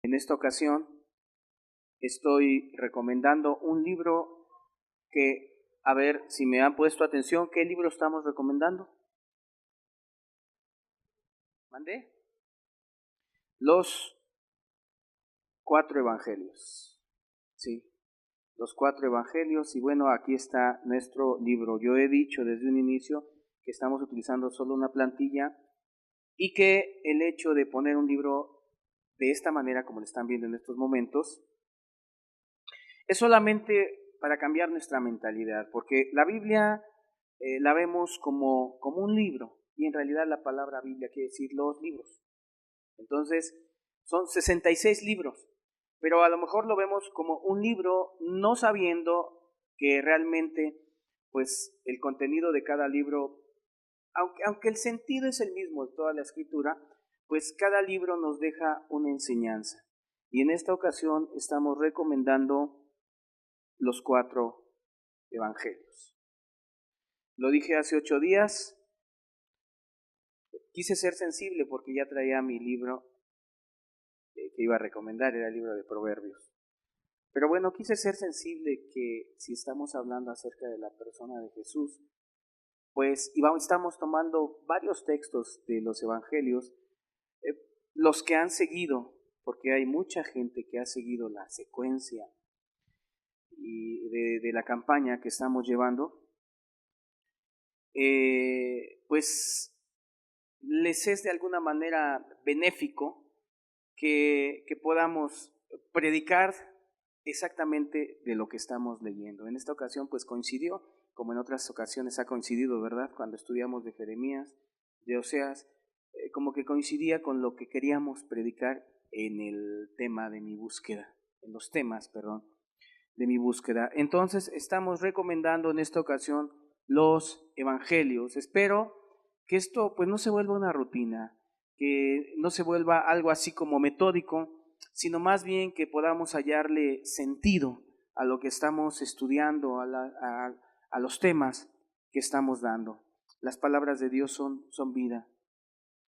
En esta ocasión estoy recomendando un libro que, a ver si me han puesto atención, ¿qué libro estamos recomendando? ¿Mandé? Los 4 evangelios. Sí, los 4 evangelios. Y bueno, aquí está nuestro libro. Yo he dicho desde un inicio que estamos utilizando solo una plantilla y que el hecho de poner un libro de esta manera, como lo están viendo en estos momentos, es solamente para cambiar nuestra mentalidad, porque la Biblia la vemos como un libro, y en realidad la palabra Biblia quiere decir los libros. Entonces, son 66 libros, pero a lo mejor lo vemos como un libro, no sabiendo que realmente, pues, el contenido de cada libro, aunque el sentido es el mismo de toda la escritura, pues cada libro nos deja una enseñanza. Y en esta ocasión estamos recomendando los 4 evangelios. Lo dije hace 8 días, quise ser sensible porque ya traía mi libro que iba a recomendar, era el libro de Proverbios. Pero bueno, quise ser sensible que si estamos hablando acerca de la persona de Jesús, pues estamos tomando varios textos de los evangelios, los que han seguido, porque hay mucha gente que ha seguido la secuencia y de la campaña que estamos llevando, pues les es de alguna manera benéfico que podamos predicar exactamente de lo que estamos leyendo. En esta ocasión pues coincidió, como en otras ocasiones ha coincidido, ¿verdad? Cuando estudiamos de Jeremías, de Oseas, como que coincidía con lo que queríamos predicar en el tema de mi búsqueda, en los temas, perdón, de mi búsqueda. Entonces estamos recomendando en esta ocasión los evangelios. Espero que esto pues no se vuelva una rutina, que no se vuelva algo así como metódico, sino más bien que podamos hallarle sentido a lo que estamos estudiando, a los temas que estamos dando. Las palabras de Dios son vida.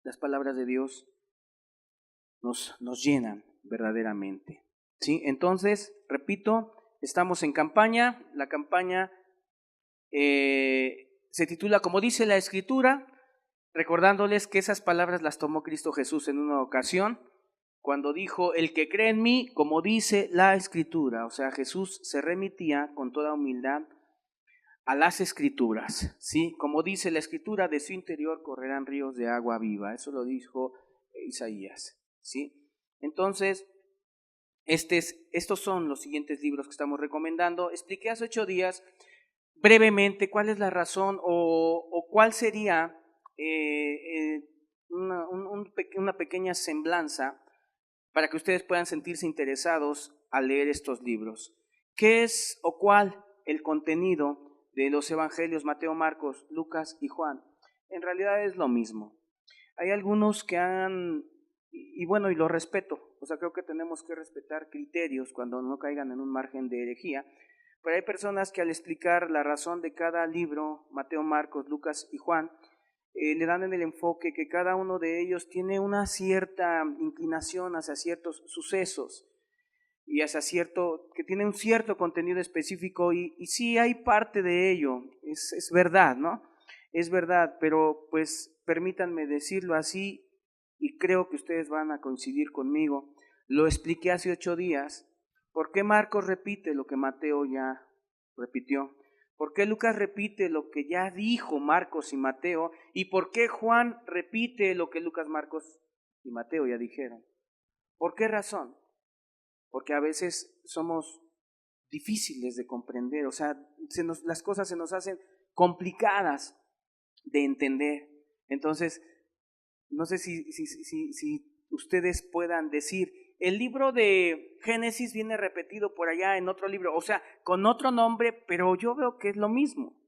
Las palabras de Dios nos llenan verdaderamente. ¿Sí? Entonces, repito, estamos en campaña. La campaña se titula Como dice la Escritura, recordándoles que esas palabras las tomó Cristo Jesús en una ocasión, cuando dijo, el que cree en mí, como dice la Escritura. O sea, Jesús se remitía con toda humildad a las Escrituras, ¿sí? Como dice la Escritura, de su interior correrán ríos de agua viva. Eso lo dijo Isaías, ¿sí? Entonces, estos son los siguientes libros que estamos recomendando. Expliqué hace 8 días brevemente cuál es la razón o cuál sería una pequeña semblanza para que ustedes puedan sentirse interesados al leer estos libros. ¿Qué es o cuál el contenido de los evangelios Mateo, Marcos, Lucas y Juan? En realidad es lo mismo. Hay algunos que y bueno, y lo respeto, o sea, creo que tenemos que respetar criterios cuando no caigan en un margen de herejía, pero hay personas que al explicar la razón de cada libro, Mateo, Marcos, Lucas y Juan, le dan en el enfoque que cada uno de ellos tiene una cierta inclinación hacia ciertos sucesos y hacia que tiene un cierto contenido específico y sí hay parte de ello, es verdad, ¿no? Es verdad, pero pues permítanme decirlo así y creo que ustedes van a coincidir conmigo. Lo expliqué hace 8 días. ¿Por qué Marcos repite lo que Mateo ya repitió? ¿Por qué Lucas repite lo que ya dijo Marcos y Mateo? ¿Y por qué Juan repite lo que Lucas, Marcos y Mateo ya dijeron? ¿Por qué razón? Porque a veces somos difíciles de comprender, o sea, las cosas se nos hacen complicadas de entender. Entonces, no sé si ustedes puedan decir, el libro de Génesis viene repetido por allá en otro libro, o sea, con otro nombre, pero yo veo que es lo mismo.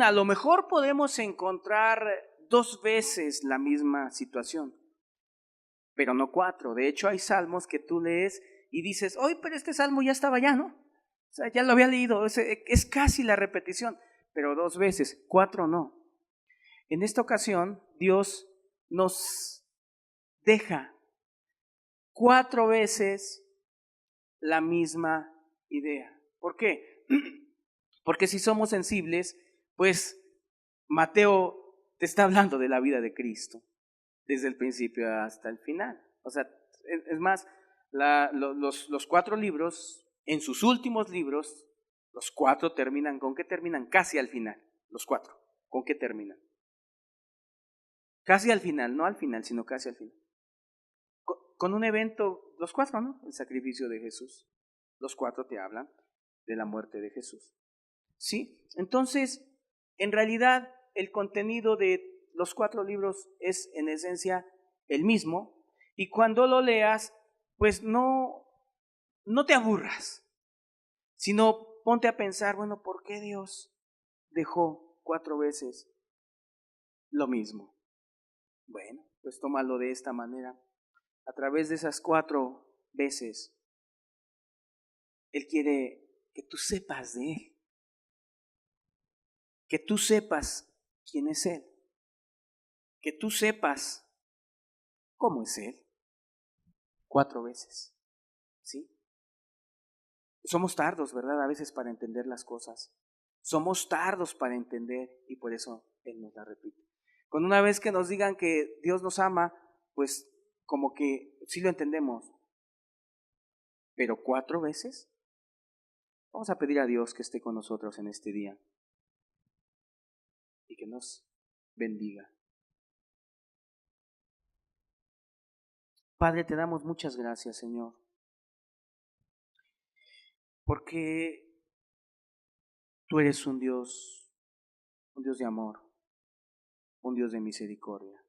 A lo mejor podemos encontrar 2 veces la misma situación, pero no 4. De hecho, hay salmos que tú lees y dices, oye, pero este salmo ya estaba allá, ¿no? O sea, ya lo había leído, es casi la repetición, pero 2 veces, 4 no. En esta ocasión, Dios nos deja 4 veces la misma idea. ¿Por qué? Porque si somos sensibles, pues Mateo te está hablando de la vida de Cristo, desde el principio hasta el final. O sea, es más, los 4 libros, en sus últimos libros, los 4 terminan, ¿con qué terminan? Casi al final, los 4. ¿Con qué terminan? Casi al final, no al final, sino casi al final. Con un evento, los 4, ¿no? El sacrificio de Jesús. Los 4 te hablan de la muerte de Jesús. ¿Sí? Entonces, en realidad, el contenido de los 4 libros es en esencia el mismo, y cuando lo leas, pues no te aburras, sino ponte a pensar, bueno, ¿por qué Dios dejó 4 veces lo mismo? Bueno, pues tómalo de esta manera. A través de esas 4 veces, Él quiere que tú sepas de Él, que tú sepas quién es Él, que tú sepas cómo es Él. 4 veces, ¿sí? Somos tardos, ¿verdad? A veces para entender las cosas. Somos tardos para entender y por eso Él nos la repite. Con una vez que nos digan que Dios nos ama, pues como que sí lo entendemos. Pero 4 veces, vamos a pedir a Dios que esté con nosotros en este día y que nos bendiga. Padre, te damos muchas gracias, Señor, porque tú eres un Dios de amor, un Dios de misericordia.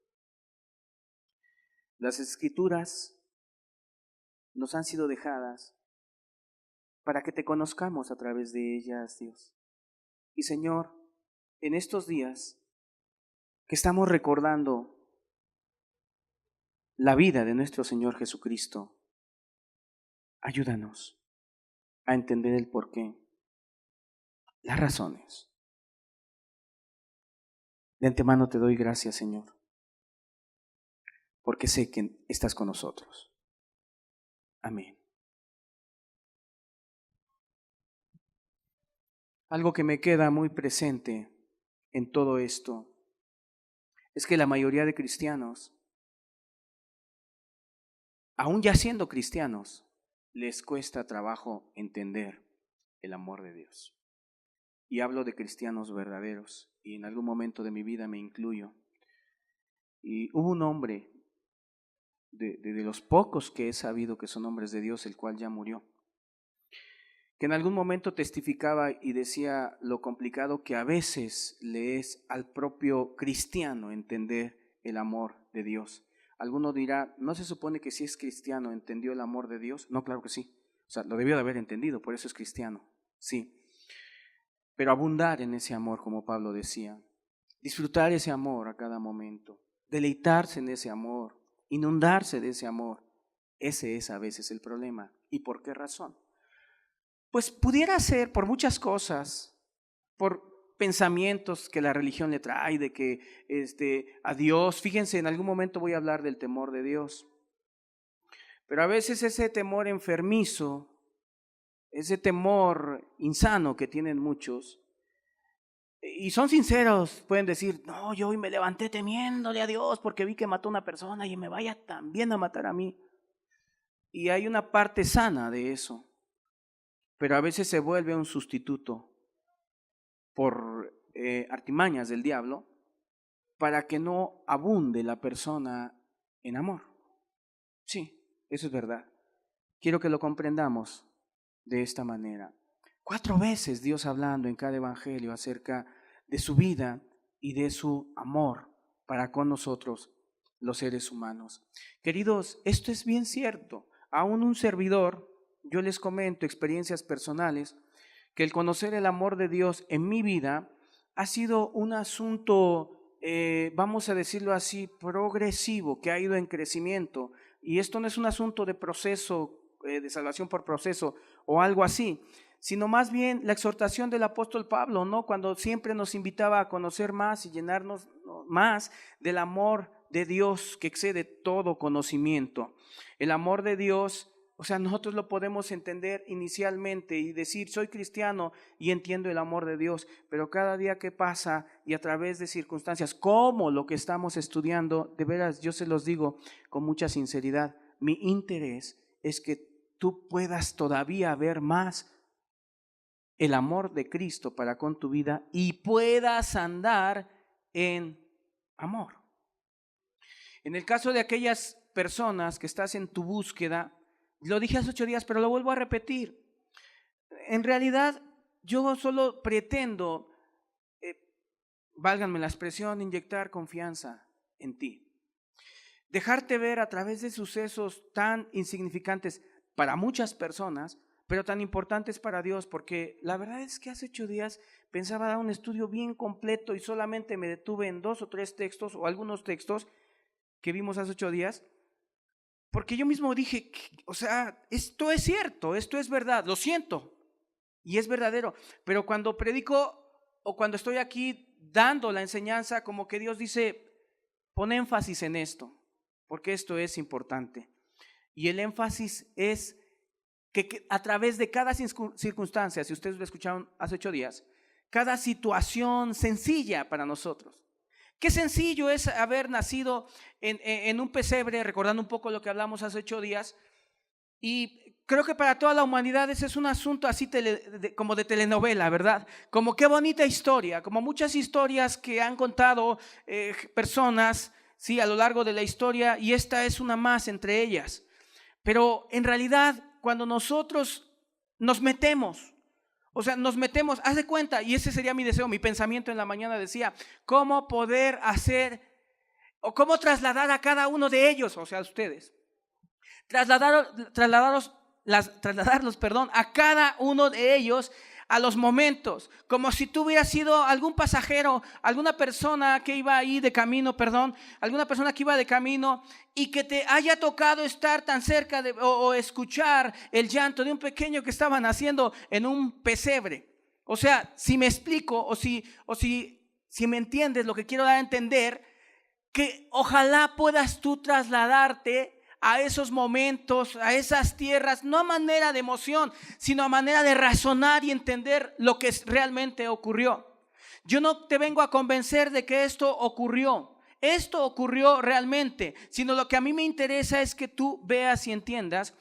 Las Escrituras nos han sido dejadas para que te conozcamos a través de ellas, Dios. Y Señor, en estos días que estamos recordando la vida de nuestro Señor Jesucristo, ayúdanos a entender el porqué, las razones. De antemano te doy gracias, Señor, porque sé que estás con nosotros. Amén. Algo que me queda muy presente en todo esto es que la mayoría de cristianos, aún ya siendo cristianos, les cuesta trabajo entender el amor de Dios. Y hablo de cristianos verdaderos, y en algún momento de mi vida me incluyo. Y hubo un hombre, de los pocos que he sabido que son hombres de Dios, el cual ya murió, que en algún momento testificaba y decía lo complicado que a veces le es al propio cristiano entender el amor de Dios. Alguno dirá, ¿no se supone que si es cristiano entendió el amor de Dios? No, claro que sí. O sea, lo debió de haber entendido, por eso es cristiano. Sí. Pero abundar en ese amor, como Pablo decía. Disfrutar ese amor a cada momento. Deleitarse en ese amor. Inundarse de ese amor. Ese es a veces el problema. ¿Y por qué razón? Pues pudiera ser por muchas cosas, por pensamientos que la religión le trae, de que a Dios, fíjense, en algún momento voy a hablar del temor de Dios, pero a veces ese temor enfermizo, ese temor insano que tienen muchos, y son sinceros, pueden decir, no, yo hoy me levanté temiéndole a Dios porque vi que mató a una persona y me vaya también a matar a mí. Y hay una parte sana de eso, pero a veces se vuelve un sustituto por artimañas del diablo para que no abunde la persona en amor. Sí, eso es verdad. Quiero que lo comprendamos de esta manera. 4 veces Dios hablando en cada evangelio acerca de su vida y de su amor para con nosotros, los seres humanos. Queridos, esto es bien cierto. Aún un servidor, yo les comento experiencias personales, que el conocer el amor de Dios en mi vida ha sido un asunto, vamos a decirlo así, progresivo, que ha ido en crecimiento. Y esto no es un asunto de proceso, de salvación por proceso o algo así, sino más bien la exhortación del apóstol Pablo, ¿no? Cuando siempre nos invitaba a conocer más y llenarnos más del amor de Dios que excede todo conocimiento. El amor de Dios, o sea, nosotros lo podemos entender inicialmente y decir, soy cristiano y entiendo el amor de Dios, pero cada día que pasa y a través de circunstancias como lo que estamos estudiando, de veras yo se los digo con mucha sinceridad, mi interés es que tú puedas todavía ver más el amor de Cristo para con tu vida y puedas andar en amor. En el caso de aquellas personas que estás en tu búsqueda, lo dije hace 8 días, pero lo vuelvo a repetir. En realidad, yo solo pretendo, válganme la expresión, inyectar confianza en ti. Dejarte ver a través de sucesos tan insignificantes para muchas personas, pero tan importantes para Dios, porque la verdad es que hace 8 días pensaba dar un estudio bien completo y solamente me detuve en 2 o 3 textos o algunos textos que vimos hace 8 días, porque yo mismo dije, o sea, esto es cierto, esto es verdad, lo siento, y es verdadero, pero cuando predico o cuando estoy aquí dando la enseñanza, como que Dios dice, pon énfasis en esto, porque esto es importante. Y el énfasis es que a través de cada circunstancia, si ustedes lo escucharon hace 8 días, cada situación sencilla para nosotros. Qué sencillo es haber nacido en un pesebre, recordando un poco lo que hablamos hace 8 días, y creo que para toda la humanidad ese es un asunto así como de telenovela, ¿verdad? Como qué bonita historia, como muchas historias que han contado personas, sí, a lo largo de la historia, y esta es una más entre ellas. Pero en realidad, cuando nosotros nos metemos, haz de cuenta, y ese sería mi deseo, mi pensamiento en la mañana decía, ¿cómo poder hacer o cómo trasladar a cada uno de ellos, o sea, ustedes, trasladarlos, a cada uno de ellos a los momentos, como si tú hubieras sido algún pasajero, alguna persona que iba ahí de camino, alguna persona que iba de camino y que te haya tocado estar tan cerca o escuchar el llanto de un pequeño que estaba naciendo en un pesebre. O sea, si me explico o si me entiendes lo que quiero dar a entender, que ojalá puedas tú trasladarte a esos momentos, a esas tierras, no a manera de emoción, sino a manera de razonar y entender lo que realmente ocurrió. Yo no te vengo a convencer de que esto ocurrió realmente, sino lo que a mí me interesa es que tú veas y entiendas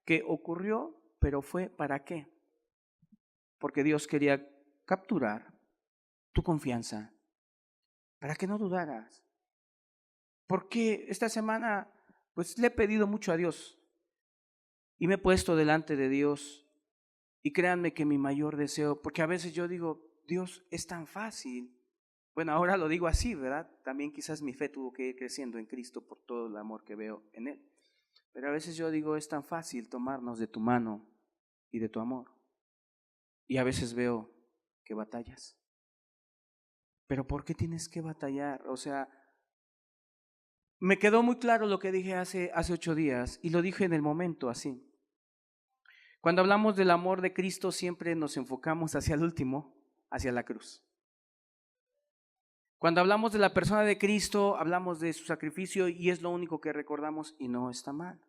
que ocurrió, pero fue ¿para qué? Porque Dios quería capturar tu confianza, para que no dudaras. Porque esta semana pues le he pedido mucho a Dios y me he puesto delante de Dios y créanme que mi mayor deseo, porque a veces yo digo, Dios, es tan fácil. Bueno, ahora lo digo así, ¿verdad? También quizás mi fe tuvo que ir creciendo en Cristo por todo el amor que veo en Él. Pero a veces yo digo, es tan fácil tomarnos de tu mano y de tu amor. Y a veces veo que batallas. Pero ¿por qué tienes que batallar? O sea, me quedó muy claro lo que dije hace 8 días y lo dije en el momento así. Cuando hablamos del amor de Cristo siempre nos enfocamos hacia el último, hacia la cruz. Cuando hablamos de la persona de Cristo, hablamos de su sacrificio y es lo único que recordamos y no está mal.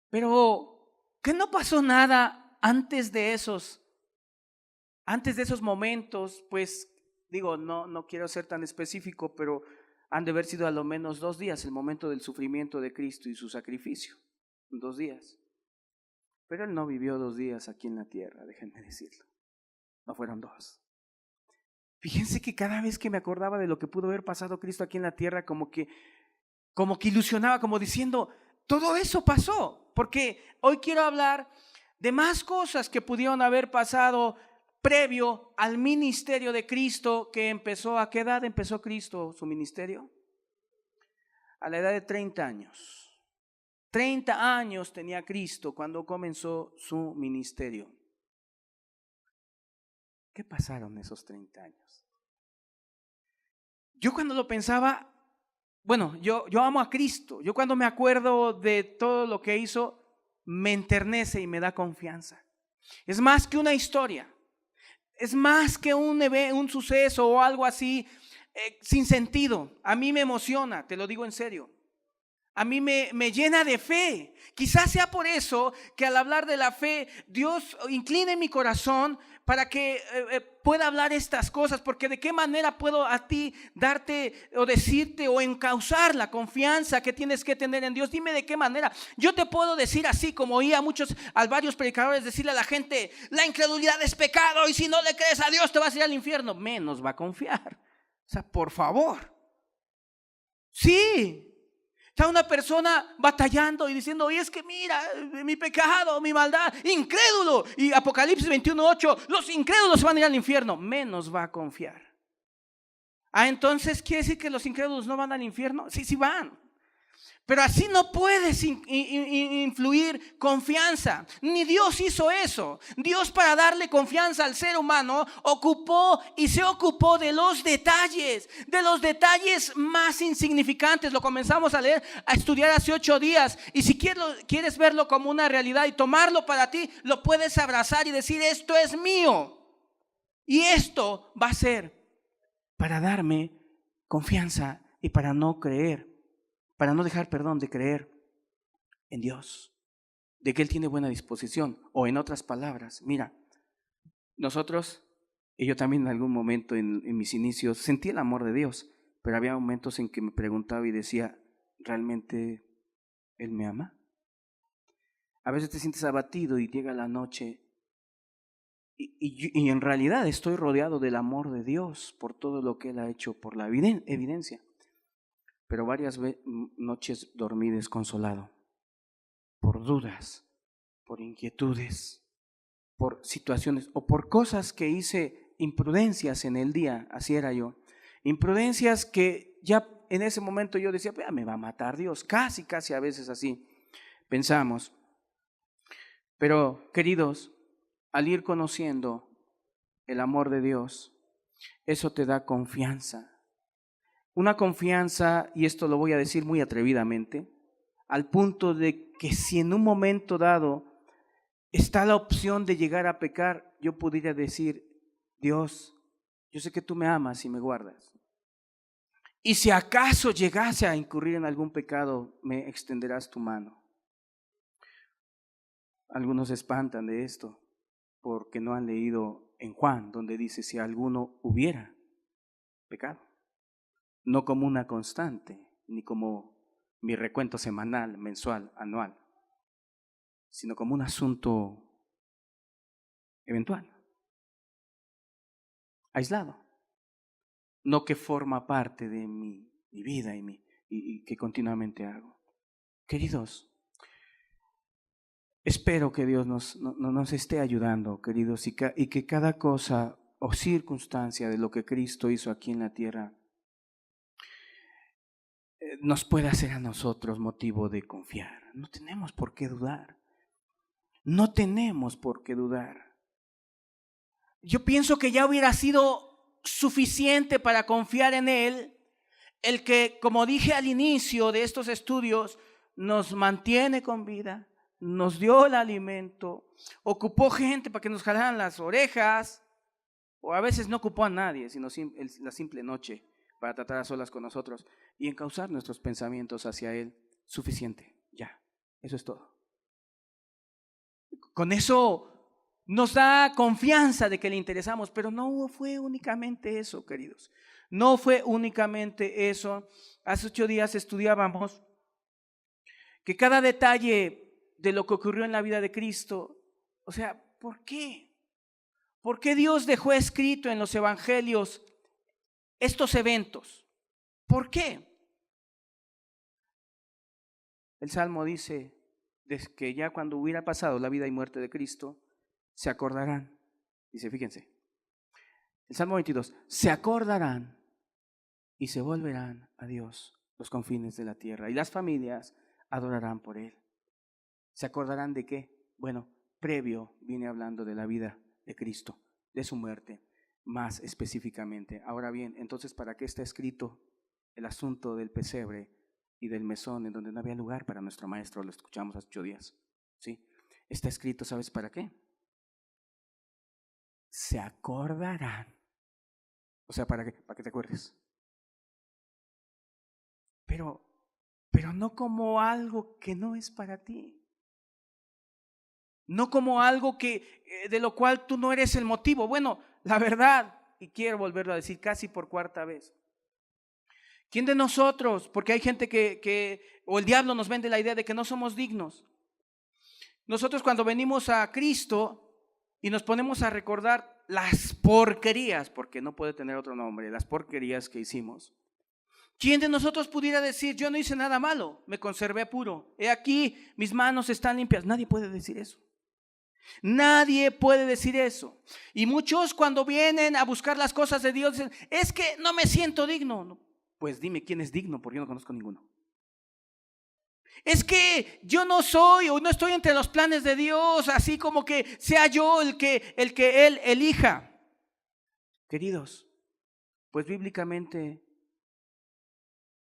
Pero, ¿qué no pasó nada antes de esos momentos? Pues digo, no quiero ser tan específico, pero han de haber sido a lo menos 2 días el momento del sufrimiento de Cristo y su sacrificio. 2 días. Pero Él no vivió 2 días aquí en la tierra, déjenme decirlo. No fueron 2. Fíjense que cada vez que me acordaba de lo que pudo haber pasado Cristo aquí en la tierra, como que ilusionaba, como diciendo, todo eso pasó. Porque hoy quiero hablar de más cosas que pudieron haber pasado previo al ministerio de Cristo que empezó. ¿A qué edad empezó Cristo su ministerio? A la edad de 30 años. 30 años tenía Cristo cuando comenzó su ministerio. ¿Qué pasaron esos 30 años? Yo cuando lo pensaba, bueno, yo amo a Cristo. Yo cuando me acuerdo de todo lo que hizo, me enternece y me da confianza. Es más que una historia. Es más que un suceso o algo así. sin sentido. A mí me emociona, te lo digo en serio. A mí me llena de fe. Quizás sea por eso que al hablar de la fe, Dios incline mi corazón para que pueda hablar estas cosas. Porque de qué manera puedo a ti darte o decirte o encauzar la confianza que tienes que tener en Dios. Dime de qué manera. Yo te puedo decir así como oí a varios predicadores decirle a la gente: la incredulidad es pecado y si no le crees a Dios te vas a ir al infierno. Menos va a confiar. O sea, por favor. Sí. Está una persona batallando y diciendo: oye, es que mira, mi pecado, mi maldad, incrédulo. Y Apocalipsis 21:8, los incrédulos se van a ir al infierno. Menos va a confiar. Entonces quiere decir que los incrédulos no van al infierno. Sí, sí van. Pero así no puedes influir confianza. Ni Dios hizo eso. Dios, para darle confianza al ser humano, ocupó y se ocupó de los detalles más insignificantes. Lo comenzamos a leer, a estudiar hace 8 días. Y si quieres verlo como una realidad y tomarlo para ti, lo puedes abrazar y decir: esto es mío. Y esto va a ser para darme confianza y para no dejar de creer en Dios, de que Él tiene buena disposición. O en otras palabras, mira, nosotros, y yo también en algún momento en mis inicios sentí el amor de Dios, pero había momentos en que me preguntaba y decía: ¿realmente Él me ama? A veces te sientes abatido y llega la noche y en realidad estoy rodeado del amor de Dios por todo lo que Él ha hecho, por la evidencia. Pero varias noches dormí desconsolado por dudas, por inquietudes, por situaciones o por cosas que hice, imprudencias en el día. Así era yo. Imprudencias que ya en ese momento yo decía: me va a matar Dios. Casi a veces así pensamos. Pero, queridos, al ir conociendo el amor de Dios, eso te da confianza. Una confianza, y esto lo voy a decir muy atrevidamente, al punto de que si en un momento dado está la opción de llegar a pecar, yo pudiera decir: Dios, yo sé que tú me amas y me guardas. Y si acaso llegase a incurrir en algún pecado, me extenderás tu mano. Algunos se espantan de esto porque no han leído en Juan, donde dice: si alguno hubiera pecado. No como una constante, ni como mi recuento semanal, mensual, anual, sino como un asunto eventual, aislado, no que forma parte de mi vida y que continuamente hago. Queridos, espero que Dios nos esté ayudando, queridos, y que cada cosa o circunstancia de lo que Cristo hizo aquí en la tierra nos pueda hacer a nosotros motivo de confiar. No tenemos por qué dudar. No tenemos por qué dudar. Yo pienso que ya hubiera sido suficiente para confiar en Él, el que, como dije al inicio de estos estudios, nos mantiene con vida, nos dio el alimento, ocupó gente para que nos jalaran las orejas, o a veces no ocupó a nadie, sino la simple noche para tratar a solas con nosotros y encauzar nuestros pensamientos hacia Él. Suficiente, ya, eso es todo. Con eso nos da confianza de que le interesamos, pero no fue únicamente eso, queridos. No fue únicamente eso. Hace 8 días estudiábamos que cada detalle de lo que ocurrió en la vida de Cristo, o sea, ¿por qué? ¿Por qué Dios dejó escrito en los evangelios estos eventos? ¿Por qué? El Salmo dice que ya cuando hubiera pasado la vida y muerte de Cristo, se acordarán. Dice, fíjense, el Salmo 22, se acordarán y se volverán a Dios los confines de la tierra y las familias adorarán por Él. ¿Se acordarán de qué? Bueno, previo viene hablando de la vida de Cristo, de su muerte, más específicamente. Ahora bien, entonces, ¿para qué está escrito el asunto del pesebre y del mesón en donde no había lugar para nuestro maestro? Lo escuchamos hace 8 días. ¿Sí? Está escrito, ¿sabes para qué? Se acordarán. O sea, ¿para qué? Para que te acuerdes. pero no como algo que no es para ti. No como algo de lo cual tú no eres el motivo. Bueno, la verdad, y quiero volverlo a decir casi por cuarta vez. ¿Quién de nosotros? Porque hay gente o el diablo nos vende la idea de que no somos dignos. Nosotros cuando venimos a Cristo y nos ponemos a recordar las porquerías, porque no puede tener otro nombre, las porquerías que hicimos. ¿Quién de nosotros pudiera decir, yo no hice nada malo, me conservé puro? He aquí, mis manos están limpias. Nadie puede decir eso. Nadie puede decir eso. Y muchos cuando vienen a buscar las cosas de Dios dicen, es que no me siento digno. No, pues dime quién es digno, porque yo no conozco ninguno. Es que yo no soy o no estoy entre los planes de Dios, así como que sea yo el que Él elija. Queridos, pues bíblicamente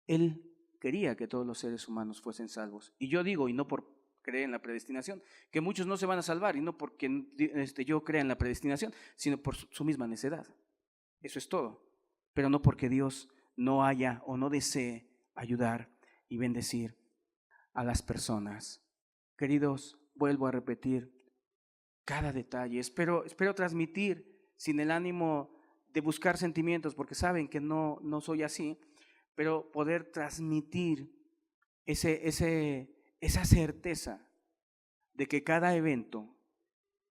Él quería que todos los seres humanos fuesen salvos. Y yo digo, y no por creer en la predestinación, que muchos no se van a salvar, y no porque yo crea en la predestinación, sino por su misma necedad. Eso es todo. Pero no porque Dios no haya o no desee ayudar y bendecir a las personas. Queridos, vuelvo a repetir cada detalle. Espero transmitir sin el ánimo de buscar sentimientos, porque saben que no soy así, pero poder transmitir esa certeza de que cada evento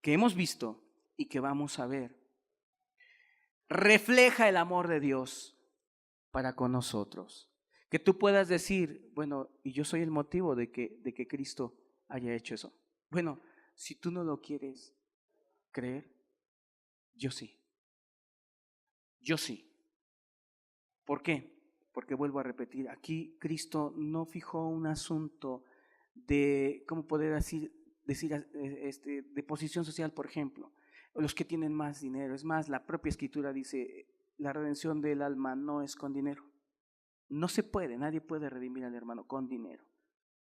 que hemos visto y que vamos a ver refleja el amor de Dios para con nosotros. Que tú puedas decir, bueno, y yo soy el motivo de que Cristo haya hecho eso. Bueno, si tú no lo quieres creer, yo sí. Yo sí. ¿Por qué? Porque vuelvo a repetir, aquí Cristo no fijó un asunto de, ¿cómo poder decir de posición social, por ejemplo? Los que tienen más dinero. Es más, la propia Escritura dice, la redención del alma no es con dinero. No se puede, nadie puede redimir al hermano con dinero.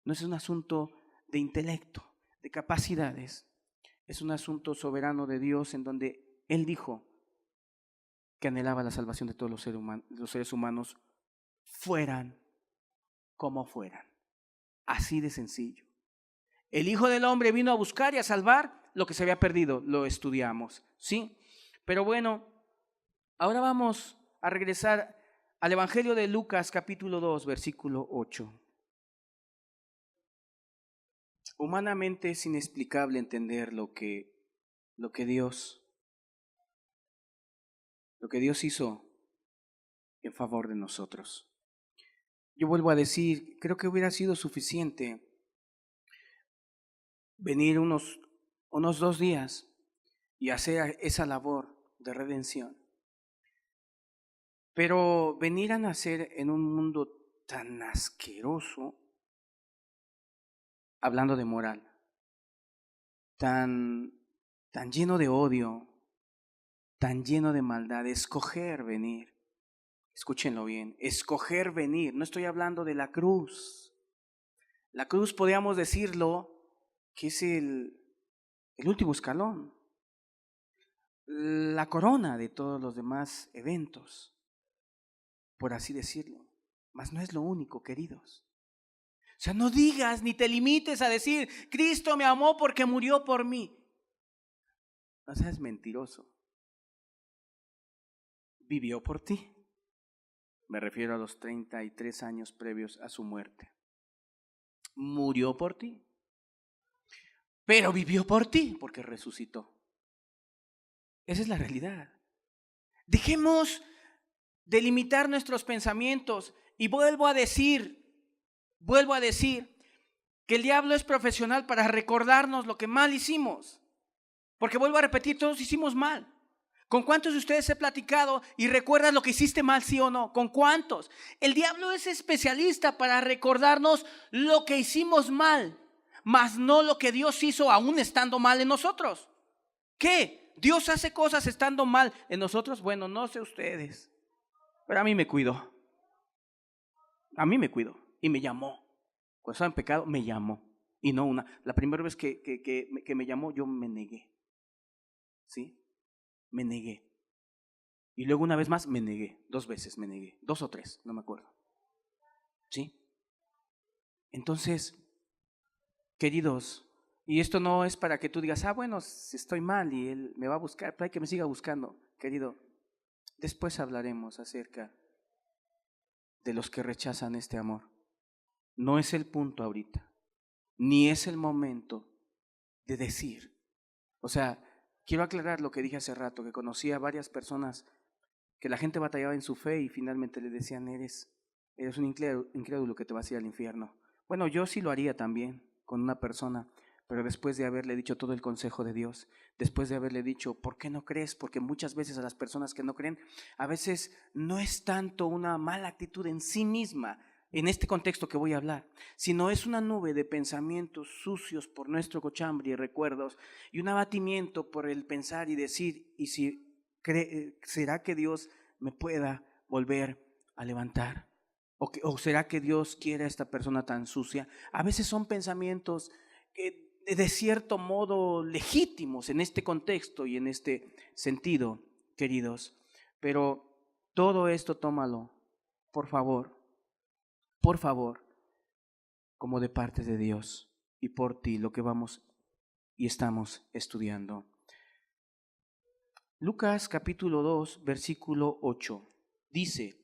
No es un asunto de intelecto, de capacidades. Es un asunto soberano de Dios en donde Él dijo que anhelaba la salvación de todos los seres humanos, fueran como fueran. Así de sencillo. El Hijo del Hombre vino a buscar y a salvar lo que se había perdido. Lo estudiamos, ¿sí? Pero bueno, ahora vamos a regresar al Evangelio de Lucas, capítulo 2, versículo 8. Humanamente es inexplicable entender lo que Dios hizo en favor de nosotros. Yo vuelvo a decir, creo que hubiera sido suficiente venir unos 2 días y hacer esa labor de redención. Pero venir a nacer en un mundo tan asqueroso, hablando de moral, tan lleno de odio, tan lleno de maldad, escoger venir. Escúchenlo bien, escoger venir. No estoy hablando de la cruz. La cruz podríamos decirlo que es el último escalón, la corona de todos los demás eventos, por así decirlo. Mas no es lo único, queridos. O sea, no digas ni te limites a decir, Cristo me amó porque murió por mí. No seas mentiroso. Vivió por ti. Me refiero a los 33 años previos a su muerte. Murió por ti. Pero vivió por ti porque resucitó. Esa es la realidad. Dejemos de limitar nuestros pensamientos y vuelvo a decir que el diablo es profesional para recordarnos lo que mal hicimos. Porque vuelvo a repetir, todos hicimos mal. ¿Con cuántos de ustedes he platicado y recuerdas lo que hiciste mal, sí o no? ¿Con cuántos? El diablo es especialista para recordarnos lo que hicimos mal, mas no lo que Dios hizo aún estando mal en nosotros. ¿Qué? ¿Dios hace cosas estando mal en nosotros? Bueno, no sé ustedes, pero a mí me cuidó. A mí me cuidó y me llamó. Cuando estaba en pecado, me llamó. Y no una. La primera vez que me llamó, yo me negué. ¿Sí? Me negué. Y luego una vez más me negué. 2 veces me negué. 2 o 3, no me acuerdo. ¿Sí? Entonces, queridos, y esto no es para que tú digas, bueno, si estoy mal y él me va a buscar, pero hay que me siga buscando. Querido, después hablaremos acerca de los que rechazan este amor. No es el punto ahorita, ni es el momento de decir. O sea, quiero aclarar lo que dije hace rato, que conocí a varias personas que la gente batallaba en su fe y finalmente le decían, eres un incrédulo que te vas a ir al infierno. Bueno, yo sí lo haría también con una persona, pero después de haberle dicho todo el consejo de Dios, después de haberle dicho, ¿por qué no crees? Porque muchas veces a las personas que no creen, a veces no es tanto una mala actitud en sí misma, en este contexto que voy a hablar, sino es una nube de pensamientos sucios por nuestro cochambre y recuerdos, y un abatimiento por el pensar y decir, ¿y si será que Dios me pueda volver a levantar? ¿O será que Dios quiere a esta persona tan sucia? A veces son pensamientos que de cierto modo legítimos en este contexto y en este sentido, queridos. Pero todo esto tómalo, por favor, como de parte de Dios y por ti, lo que vamos y estamos estudiando. Lucas capítulo 2, versículo 8, dice: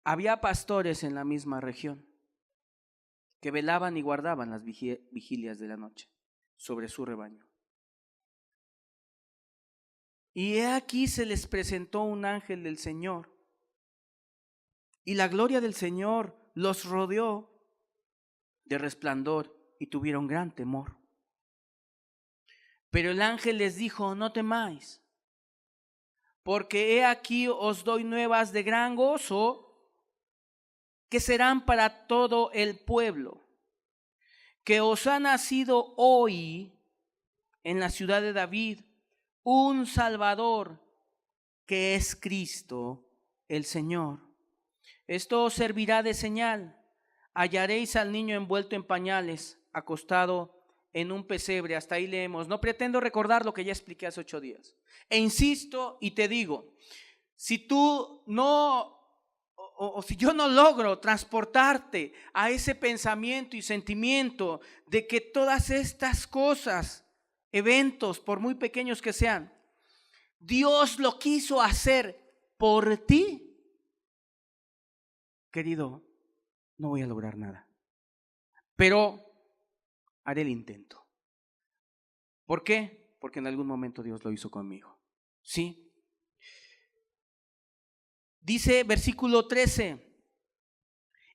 había pastores en la misma región que velaban y guardaban las vigilias de la noche sobre su rebaño. Y he aquí se les presentó un ángel del Señor, y la gloria del Señor los rodeó de resplandor y tuvieron gran temor. Pero el ángel les dijo: no temáis, porque he aquí os doy nuevas de gran gozo, que serán para todo el pueblo, que os ha nacido hoy en la ciudad de David un Salvador, que es Cristo el Señor. Esto os servirá de señal: hallaréis al niño envuelto en pañales, acostado en un pesebre. Hasta ahí leemos. No pretendo recordar lo que ya expliqué hace 8 días. E insisto y te digo, si tú no, o si yo no logro transportarte a ese pensamiento y sentimiento de que todas estas cosas, eventos, por muy pequeños que sean, Dios lo quiso hacer por ti, querido, no voy a lograr nada. Pero haré el intento. ¿Por qué? Porque en algún momento Dios lo hizo conmigo. ¿Sí? Dice versículo 13: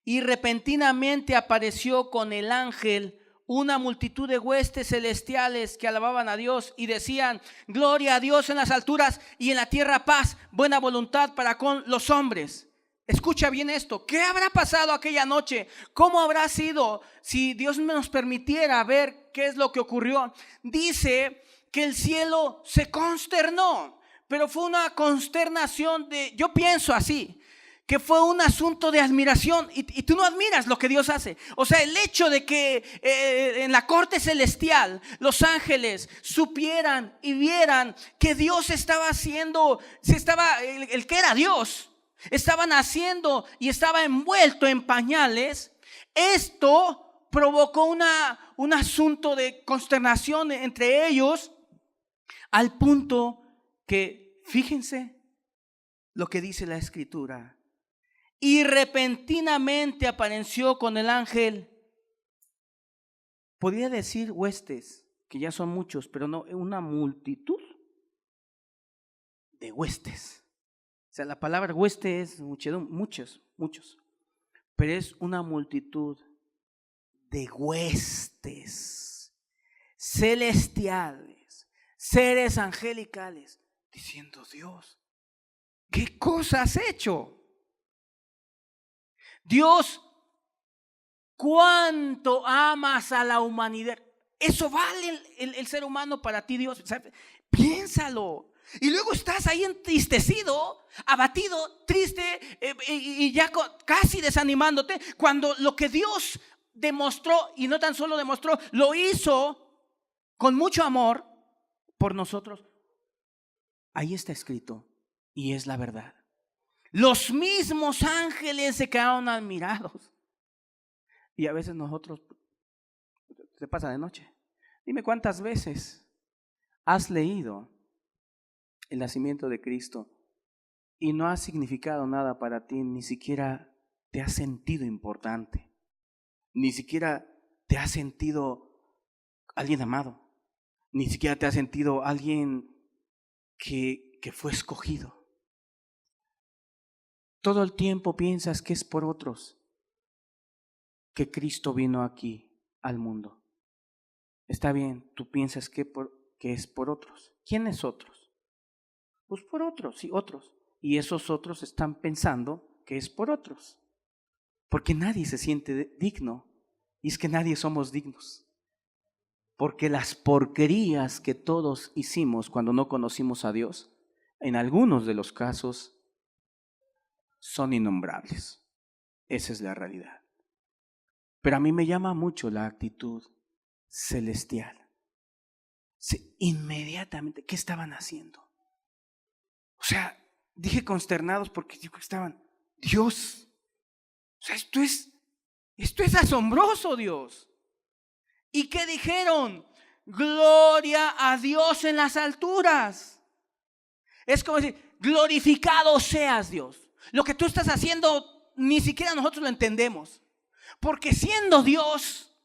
y repentinamente apareció con el ángel una multitud de huestes celestiales que alababan a Dios y decían: gloria a Dios en las alturas y en la tierra paz, buena voluntad para con los hombres. Escucha bien esto. ¿Qué habrá pasado aquella noche? ¿Cómo habrá sido si Dios nos permitiera ver qué es lo que ocurrió? Dice que el cielo se consternó, pero fue una consternación yo pienso así, que fue un asunto de admiración, y tú no admiras lo que Dios hace. O sea, el hecho de que en la corte celestial los ángeles supieran y vieran que Dios estaba haciendo, el que era Dios estaba naciendo y estaba envuelto en pañales, esto provocó un asunto de consternación entre ellos, al punto que, fíjense lo que dice la Escritura: y repentinamente apareció con el ángel. Podría decir huestes, que ya son muchos, pero no, una multitud de huestes. O sea, la palabra hueste es muchos, pero es una multitud de huestes celestiales, seres angelicales, diciendo: Dios, ¿qué cosa has hecho? Dios, ¿cuánto amas a la humanidad? Eso vale el ser humano para ti, Dios. ¿Sabes? Piénsalo. Y luego estás ahí entristecido, abatido, triste, y ya casi desanimándote, cuando lo que Dios demostró, y no tan solo demostró, lo hizo con mucho amor por nosotros. Ahí está escrito, y es la verdad. Los mismos ángeles se quedaron admirados. Y a veces nosotros, se pasa de noche. Dime cuántas veces has leído el nacimiento de Cristo y no ha significado nada para ti, ni siquiera te has sentido importante, ni siquiera te has sentido alguien amado, ni siquiera te has sentido alguien que fue escogido. Todo el tiempo piensas que es por otros que Cristo vino aquí al mundo. Está bien, tú piensas que es por otros. ¿Quiénes otros? Pues por otros, sí, otros. Y esos otros están pensando que es por otros. Porque nadie se siente digno. Y es que nadie somos dignos. Porque las porquerías que todos hicimos cuando no conocimos a Dios, en algunos de los casos, son innombrables. Esa es la realidad. Pero a mí me llama mucho la actitud celestial. Inmediatamente, ¿qué estaban haciendo? O sea, dije consternados porque estaban, Dios, o sea, esto es asombroso, Dios. ¿Y qué dijeron? Gloria a Dios en las alturas. Es como decir, glorificado seas, Dios. Lo que tú estás haciendo, ni siquiera nosotros lo entendemos. Porque siendo Dios,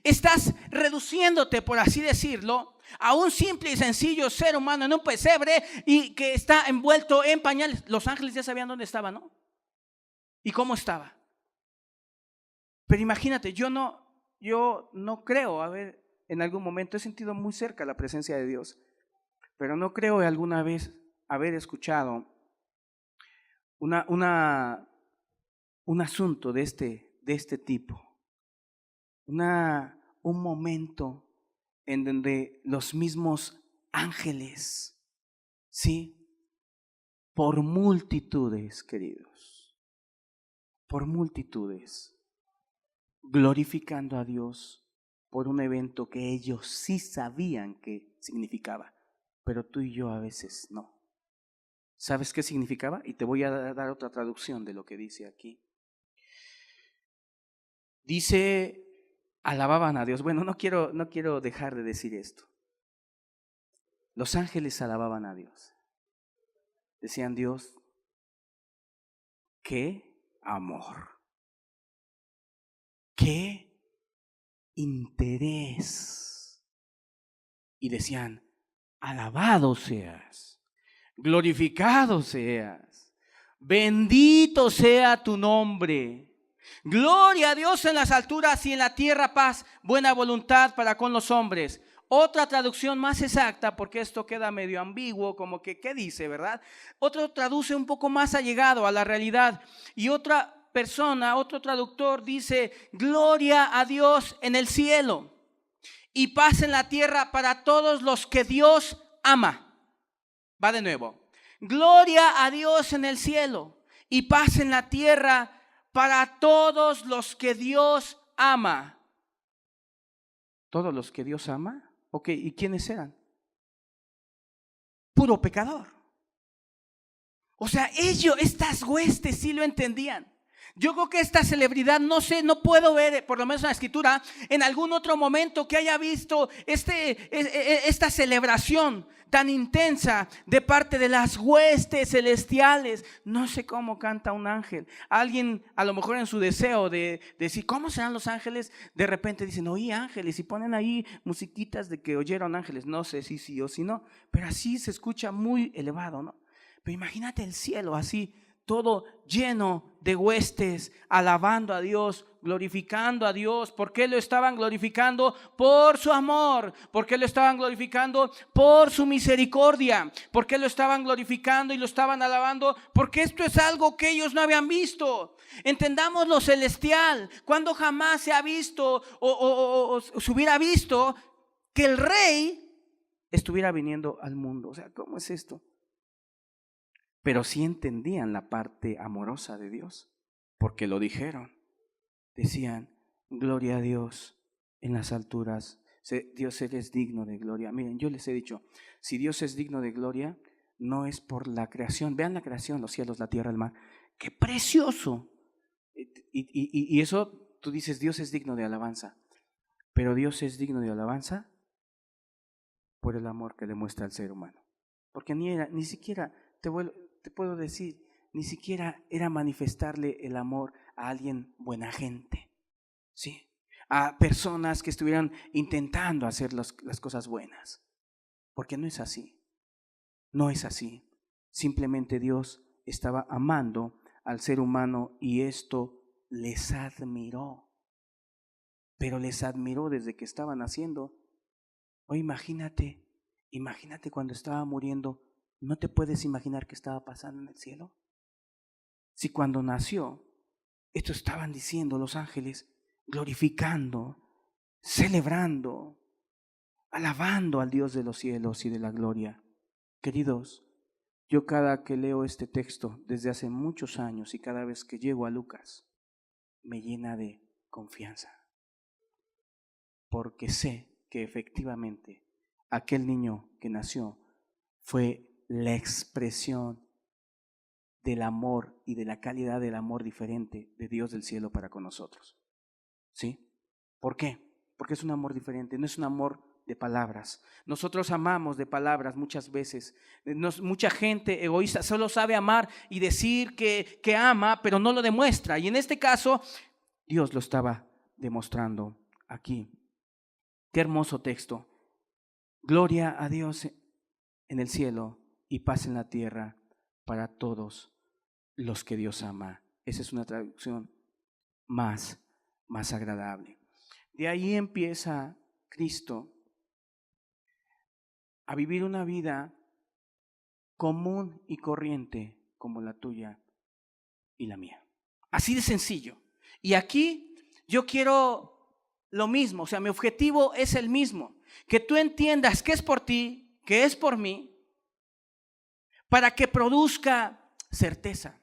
estás reduciéndote, por así decirlo, a un simple y sencillo ser humano en un pesebre y que está envuelto en pañales. Los ángeles ya sabían dónde estaba, ¿no? ¿Y cómo estaba? Pero imagínate, yo no creo en algún momento, he sentido muy cerca la presencia de Dios, pero no creo alguna vez haber escuchado un asunto de este tipo. Un momento en donde los mismos ángeles, ¿sí? Por multitudes, queridos, por multitudes, glorificando a Dios por un evento que ellos sí sabían qué significaba, pero tú y yo a veces no. ¿Sabes qué significaba? Y te voy a dar otra traducción de lo que dice aquí. Dice, alababan a Dios. Bueno, no quiero dejar de decir esto. Los ángeles alababan a Dios. Decían, Dios, qué amor, qué interés. Y decían, alabado seas, glorificado seas, bendito sea tu nombre. Gloria a Dios en las alturas y en la tierra paz, buena voluntad para con los hombres. Otra traducción más exacta, porque esto queda medio ambiguo, como que, ¿qué dice, verdad? Otro traduce un poco más allegado a la realidad. Y otra persona, otro traductor dice, gloria a Dios en el cielo y paz en la tierra para todos los que Dios ama. Va de nuevo. Gloria a Dios en el cielo y paz en la tierra para todos los que Dios ama. ¿Todos los que Dios ama? Ok, ¿y quiénes eran? Puro pecador. O sea, estas huestes sí lo entendían. Yo creo que esta celebridad, no puedo ver, por lo menos en la escritura, en algún otro momento que haya visto esta celebración tan intensa de parte de las huestes celestiales. No sé cómo canta un ángel. Alguien, a lo mejor en su deseo de decir, ¿cómo serán los ángeles? De repente dicen, oí ángeles, y ponen ahí musiquitas de que oyeron ángeles. No sé si sí o si no, pero así se escucha muy elevado, ¿no? Pero imagínate el cielo así, todo lleno de huestes, alabando a Dios, glorificando a Dios. ¿Por qué lo estaban glorificando? Por su amor. ¿Por qué lo estaban glorificando? Por su misericordia. ¿Por qué lo estaban glorificando y lo estaban alabando? Porque esto es algo que ellos no habían visto. Entendamos lo celestial. Cuando jamás se ha visto o se hubiera visto que el rey estuviera viniendo al mundo. O sea, ¿cómo es esto? Pero sí entendían la parte amorosa de Dios, porque lo dijeron. Decían, gloria a Dios en las alturas. Dios, eres digno de gloria. Miren, yo les he dicho, si Dios es digno de gloria, no es por la creación. Vean la creación, los cielos, la tierra, el mar. ¡Qué precioso! Y eso tú dices, Dios es digno de alabanza. Pero Dios es digno de alabanza por el amor que le muestra al ser humano. Porque ni siquiera, te puedo decir, ni siquiera era manifestarle el amor a alguien buena gente, ¿sí? A personas que estuvieran intentando hacer las cosas buenas. Porque no es así. No es así. Simplemente Dios estaba amando al ser humano y esto les admiró. Pero les admiró desde que estaban haciendo. O imagínate cuando estaba muriendo, ¿no te puedes imaginar qué estaba pasando en el cielo? Si cuando nació, esto estaban diciendo los ángeles, glorificando, celebrando, alabando al Dios de los cielos y de la gloria. Queridos, yo cada que leo este texto desde hace muchos años y cada vez que llego a Lucas, me llena de confianza. Porque sé que efectivamente aquel niño que nació fue la expresión del amor y de la calidad del amor diferente de Dios del cielo para con nosotros. ¿Sí? ¿Por qué? Porque es un amor diferente, no es un amor de palabras. Nosotros amamos de palabras muchas veces. Mucha gente egoísta solo sabe amar y decir que ama, pero no lo demuestra. Y en este caso, Dios lo estaba demostrando aquí. Qué hermoso texto. Gloria a Dios en el cielo y paz en la tierra para todos los que Dios ama. Esa es una traducción más agradable. De ahí empieza Cristo a vivir una vida común y corriente como la tuya y la mía. Así de sencillo. Y aquí yo quiero lo mismo, o sea, mi objetivo es el mismo, que tú entiendas que es por ti, que es por mí, para que produzca certeza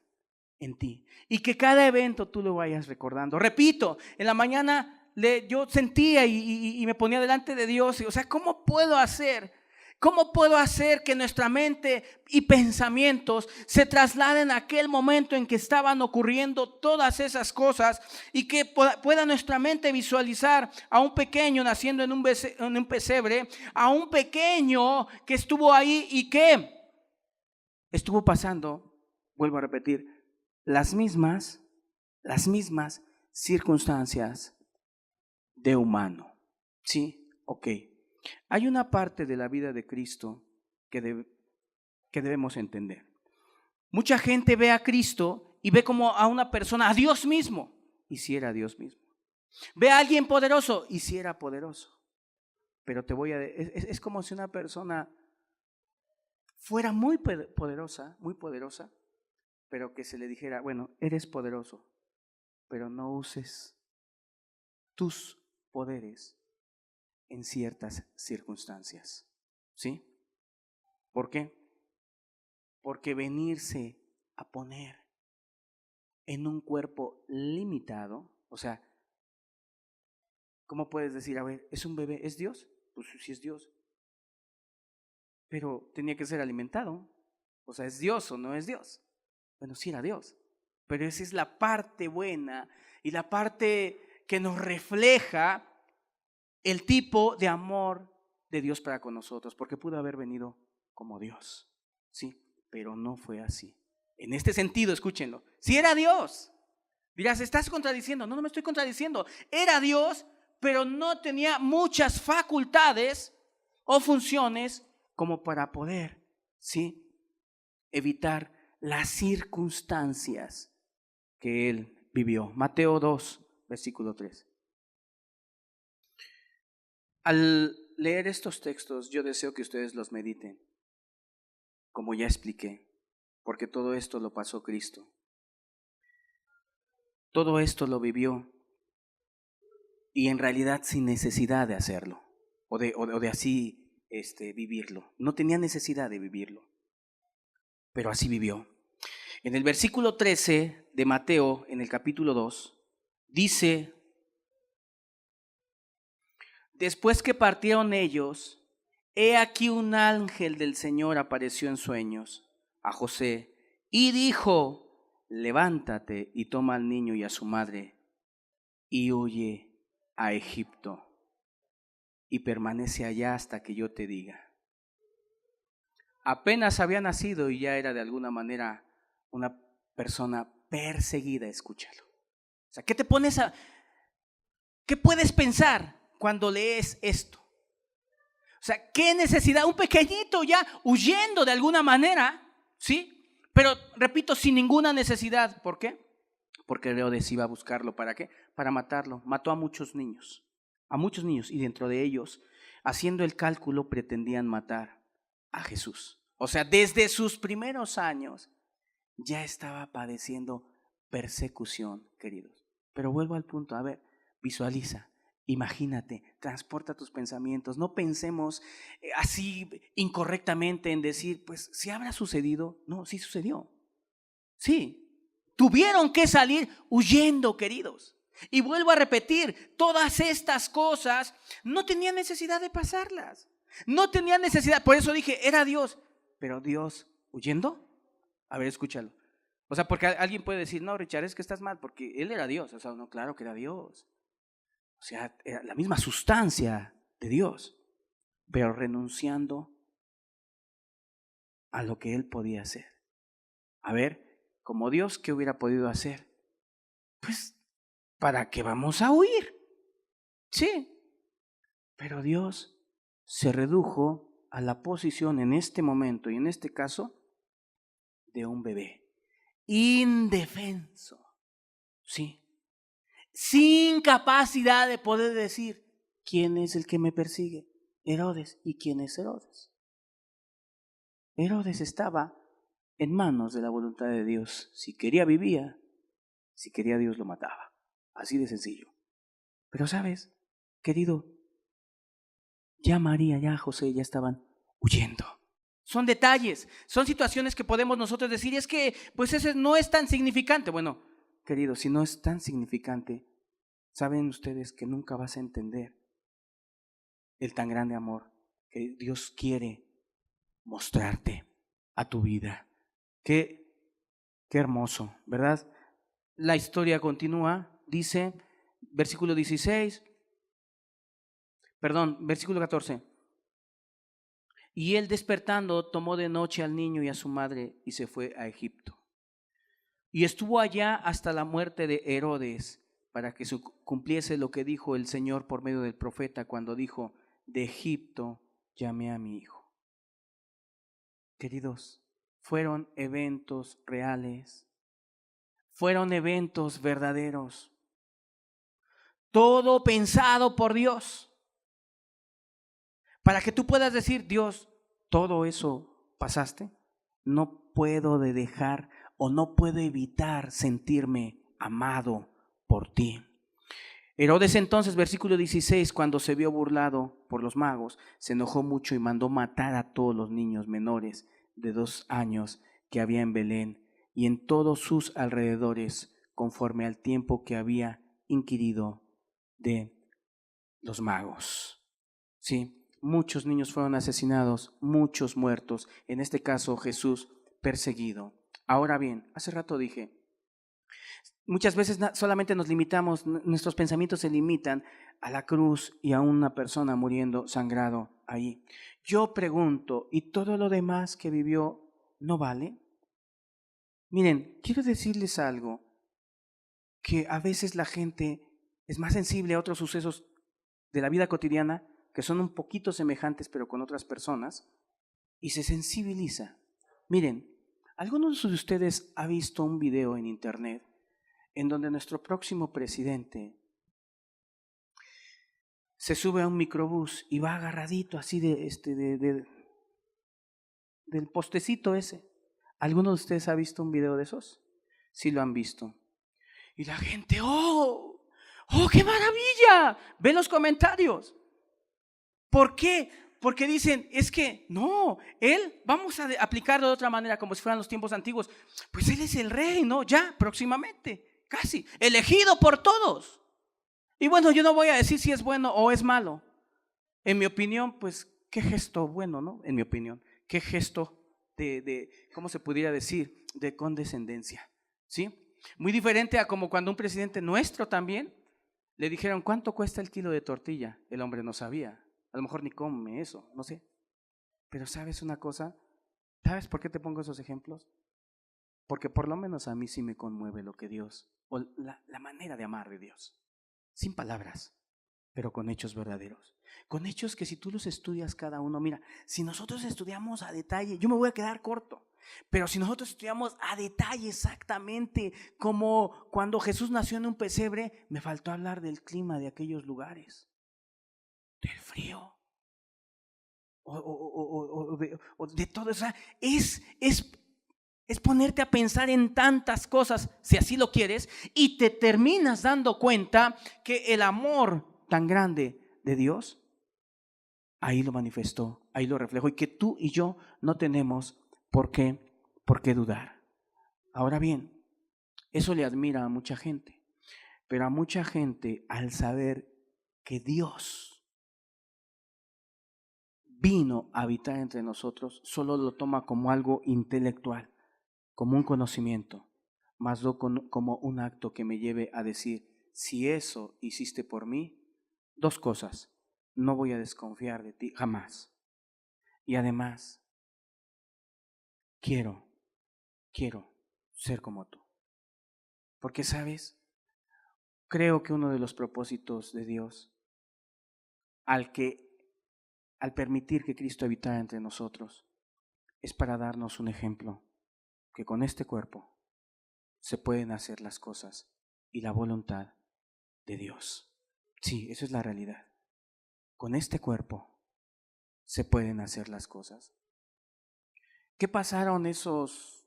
en ti y que cada evento tú lo vayas recordando. Repito, en la mañana yo sentía y me ponía delante de Dios, o sea, ¿cómo puedo hacer que nuestra mente y pensamientos se trasladen a aquel momento en que estaban ocurriendo todas esas cosas y que pueda nuestra mente visualizar a un pequeño naciendo en un pesebre, a un pequeño que estuvo ahí y que estuvo pasando, vuelvo a repetir, las mismas circunstancias de humano? ¿Sí? Ok. Hay una parte de la vida de Cristo que debemos entender. Mucha gente ve a Cristo y ve como a una persona, a Dios mismo, y si era Dios mismo. Ve a alguien poderoso, y si era poderoso. Pero es como si una persona fuera muy poderosa, pero que se le dijera, bueno, eres poderoso, pero no uses tus poderes en ciertas circunstancias. ¿Sí? ¿Por qué? Porque venirse a poner en un cuerpo limitado, o sea, ¿cómo puedes decir, a ver, es un bebé, es Dios? Pues sí es Dios, pero tenía que ser alimentado, o sea, ¿es Dios o no es Dios? Bueno, sí era Dios, pero esa es la parte buena y la parte que nos refleja el tipo de amor de Dios para con nosotros, porque pudo haber venido como Dios, sí, pero no fue así. En este sentido, escúchenlo, si era Dios, dirás, ¿estás contradiciendo? No me estoy contradiciendo, era Dios, pero no tenía muchas facultades o funciones como para poder, sí, evitar las circunstancias que él vivió. Mateo 2, versículo 3. Al leer estos textos, yo deseo que ustedes los mediten, como ya expliqué, porque todo esto lo pasó Cristo. Todo esto lo vivió y en realidad sin necesidad de hacerlo o de así vivirlo. No tenía necesidad de vivirlo, pero así vivió. En el versículo 13 de Mateo, en el capítulo 2, dice: después que partieron ellos, He aquí un ángel del Señor apareció en sueños a José y dijo: levántate y toma al niño y a su madre y huye a Egipto y permanece allá hasta que yo te diga. Apenas había nacido y ya era de alguna manera una persona perseguida, escúchalo. O sea, ¿qué puedes pensar cuando lees esto? O sea, ¿qué necesidad? Un pequeñito ya huyendo de alguna manera, ¿sí? Pero repito, sin ninguna necesidad. ¿Por qué? Porque Herodes iba a buscarlo. ¿Para qué? Para matarlo. Mató a muchos niños, y dentro de ellos, haciendo el cálculo, pretendían matar a Jesús. O sea, desde sus primeros años ya estaba padeciendo persecución, queridos. Pero vuelvo al punto, a ver, visualiza. Imagínate, transporta tus pensamientos. No pensemos así incorrectamente en decir, pues si habrá sucedido. No, sí sucedió. Sí, tuvieron que salir huyendo, queridos. Y vuelvo a repetir, todas estas cosas no tenían necesidad de pasarlas. No tenían necesidad, por eso dije, era Dios. Pero Dios, ¿huyendo? A ver, escúchalo. O sea, porque alguien puede decir, no, Richard, es que estás mal, porque Él era Dios. O sea, no, claro que era Dios. O sea, era la misma sustancia de Dios, pero renunciando a lo que Él podía hacer. A ver, como Dios, ¿qué hubiera podido hacer? Pues, ¿para qué vamos a huir? Sí, pero Dios se redujo a la posición en este momento y en este caso de un bebé, indefenso, sí, sin capacidad de poder decir, ¿quién es el que me persigue? Herodes. ¿Y quién es Herodes? Herodes estaba en manos de la voluntad de Dios. Si quería vivía, si quería Dios lo mataba. Así de sencillo. Pero sabes, querido, ya María, ya José ya estaban huyendo. Son detalles, son situaciones que podemos nosotros decir, es que pues ese no es tan significante. Bueno, querido, si no es tan significante, saben ustedes que nunca vas a entender el tan grande amor que Dios quiere mostrarte a tu vida. Qué hermoso, ¿verdad? La historia continúa, dice, versículo 14. Y él despertando tomó de noche al niño y a su madre y se fue a Egipto. Y estuvo allá hasta la muerte de Herodes, para que se cumpliese lo que dijo el Señor por medio del profeta cuando dijo, de Egipto llamé a mi hijo. Queridos, fueron eventos reales, fueron eventos verdaderos, todo pensado por Dios, para que tú puedas decir, Dios, todo eso pasaste, no puedo dejar o no puedo evitar sentirme amado por ti. Herodes entonces, versículo 16, cuando se vio burlado por los magos, se enojó mucho y mandó matar a todos los niños menores de 2 años que había en Belén y en todos sus alrededores, conforme al tiempo que había inquirido de los magos. Sí, muchos niños fueron asesinados, muchos muertos, en este caso Jesús perseguido. Ahora bien, hace rato dije, muchas veces solamente nos limitamos, nuestros pensamientos se limitan a la cruz y a una persona muriendo sangrado ahí. Yo pregunto, ¿y todo lo demás que vivió no vale? Miren, quiero decirles algo, que a veces la gente es más sensible a otros sucesos de la vida cotidiana que son un poquito semejantes pero con otras personas y se sensibiliza. Miren, ¿algunos de ustedes ha visto un video en internet en donde nuestro próximo presidente se sube a un microbús y va agarradito así del postecito ese? ¿Alguno de ustedes ha visto un video de esos? Sí lo han visto. Y la gente, ¡oh, qué maravilla! Ve los comentarios. ¿Por qué? Porque dicen, es que no, vamos a aplicarlo de otra manera, como si fueran los tiempos antiguos. Pues él es el rey, ¿no? Ya, próximamente, casi, elegido por todos. Y bueno, yo no voy a decir si es bueno o es malo. En mi opinión, pues qué gesto bueno, ¿no? En mi opinión, qué gesto ¿cómo se pudiera decir? De condescendencia, ¿sí? Muy diferente a como cuando un presidente nuestro también le dijeron, ¿cuánto cuesta el kilo de tortilla? El hombre no sabía, a lo mejor ni come eso, no sé. Pero ¿sabes una cosa? ¿Sabes por qué te pongo esos ejemplos? Porque por lo menos a mí sí me conmueve lo que Dios, o la manera de amar de Dios, sin palabras, pero con hechos verdaderos. Con hechos que si tú los estudias cada uno, mira, si nosotros estudiamos a detalle, yo me voy a quedar corto, pero si nosotros estudiamos a detalle exactamente como cuando Jesús nació en un pesebre, me faltó hablar del clima de aquellos lugares, del frío, o de todo eso. Es ponerte a pensar en tantas cosas, si así lo quieres, y te terminas dando cuenta que el amor tan grande de Dios, ahí lo manifestó, ahí lo reflejó, y que tú y yo no tenemos por qué dudar. Ahora bien, eso le admira a mucha gente, pero a mucha gente, al saber que Dios vino a habitar entre nosotros, solo lo toma como algo intelectual, como un conocimiento, más no como un acto que me lleve a decir, si eso hiciste por mí, dos cosas, no voy a desconfiar de ti jamás. Y además, quiero ser como tú. Porque, ¿sabes? Creo que uno de los propósitos de Dios, al permitir que Cristo habitara entre nosotros, es para darnos un ejemplo, que con este cuerpo se pueden hacer las cosas y la voluntad de Dios. Sí, eso es la realidad. Con este cuerpo se pueden hacer las cosas. ¿Qué pasaron esos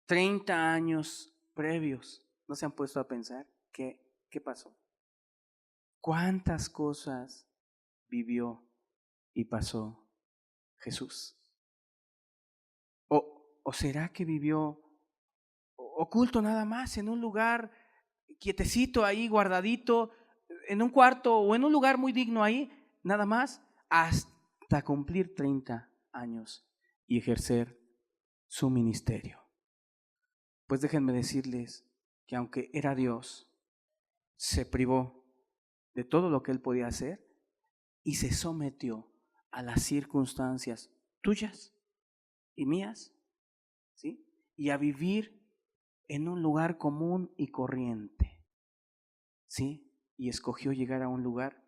30 años previos? ¿No se han puesto a pensar qué pasó? ¿Cuántas cosas vivió y pasó Jesús? ¿O será que vivió oculto nada más en un lugar quietecito ahí, guardadito, en un cuarto o en un lugar muy digno ahí, nada más, hasta cumplir 30 años y ejercer su ministerio? Pues déjenme decirles que aunque era Dios, se privó de todo lo que él podía hacer y se sometió a las circunstancias tuyas y mías, ¿sí? Y a vivir en un lugar común y corriente, ¿sí? Y escogió llegar a un lugar.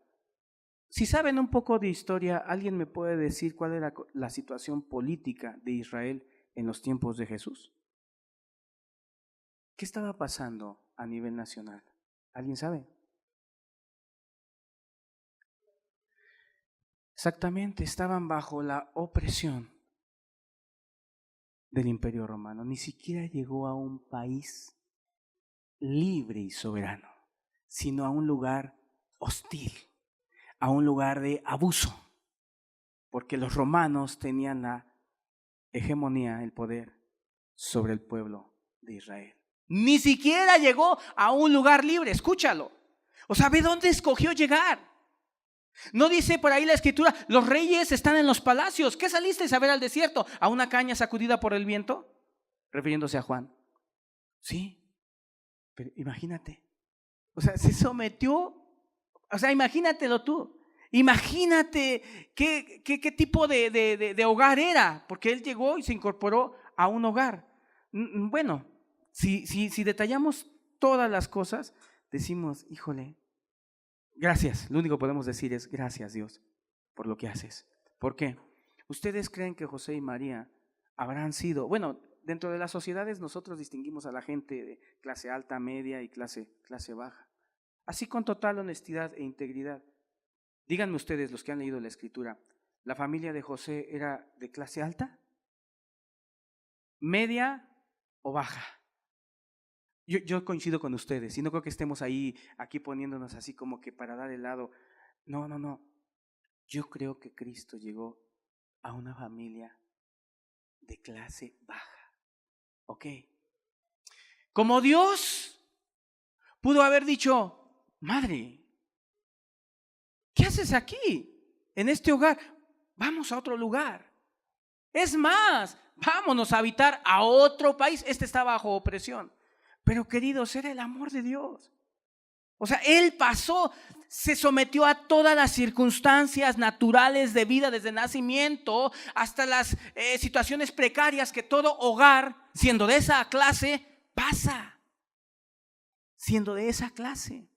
Si saben un poco de historia, ¿alguien me puede decir cuál era la situación política de Israel en los tiempos de Jesús? ¿Qué estaba pasando a nivel nacional? ¿Alguien sabe? Exactamente, estaban bajo la opresión del Imperio Romano. Ni siquiera llegó a un país libre y soberano, sino a un lugar hostil, a un lugar de abuso, porque los romanos tenían la hegemonía, el poder sobre el pueblo de Israel. Ni siquiera llegó a un lugar libre, escúchalo. O sea, ¿ve dónde escogió llegar? No dice por ahí la escritura, los reyes están en los palacios. ¿Qué saliste a ver al desierto? ¿A una caña sacudida por el viento? Refiriéndose a Juan. Sí, pero imagínate. O sea, se sometió. O sea, imagínatelo tú. Imagínate qué tipo de hogar era, porque él llegó y se incorporó a un hogar. Bueno, si detallamos todas las cosas, decimos, híjole, gracias. Lo único que podemos decir es gracias, Dios, por lo que haces. ¿Por qué? ¿Ustedes creen que José y María habrán sido, bueno, dentro de las sociedades nosotros distinguimos a la gente de clase alta, media y clase baja, así con total honestidad e integridad? Díganme ustedes, los que han leído la escritura, ¿la familia de José era de clase alta, media o baja? Yo coincido con ustedes y no creo que estemos aquí poniéndonos así como que para dar el lado. No. Yo creo que Cristo llegó a una familia de clase baja. ¿Ok? Como Dios pudo haber dicho, madre, ¿qué haces aquí, en este hogar? vamos a otro lugar. Es más, vámonos a habitar a otro país. Este está bajo opresión. Pero queridos, era el amor de Dios. O sea, Él pasó, se sometió a todas las circunstancias naturales de vida, desde nacimiento hasta las situaciones precarias que todo hogar, siendo de esa clase, pasa. Siendo de esa clase,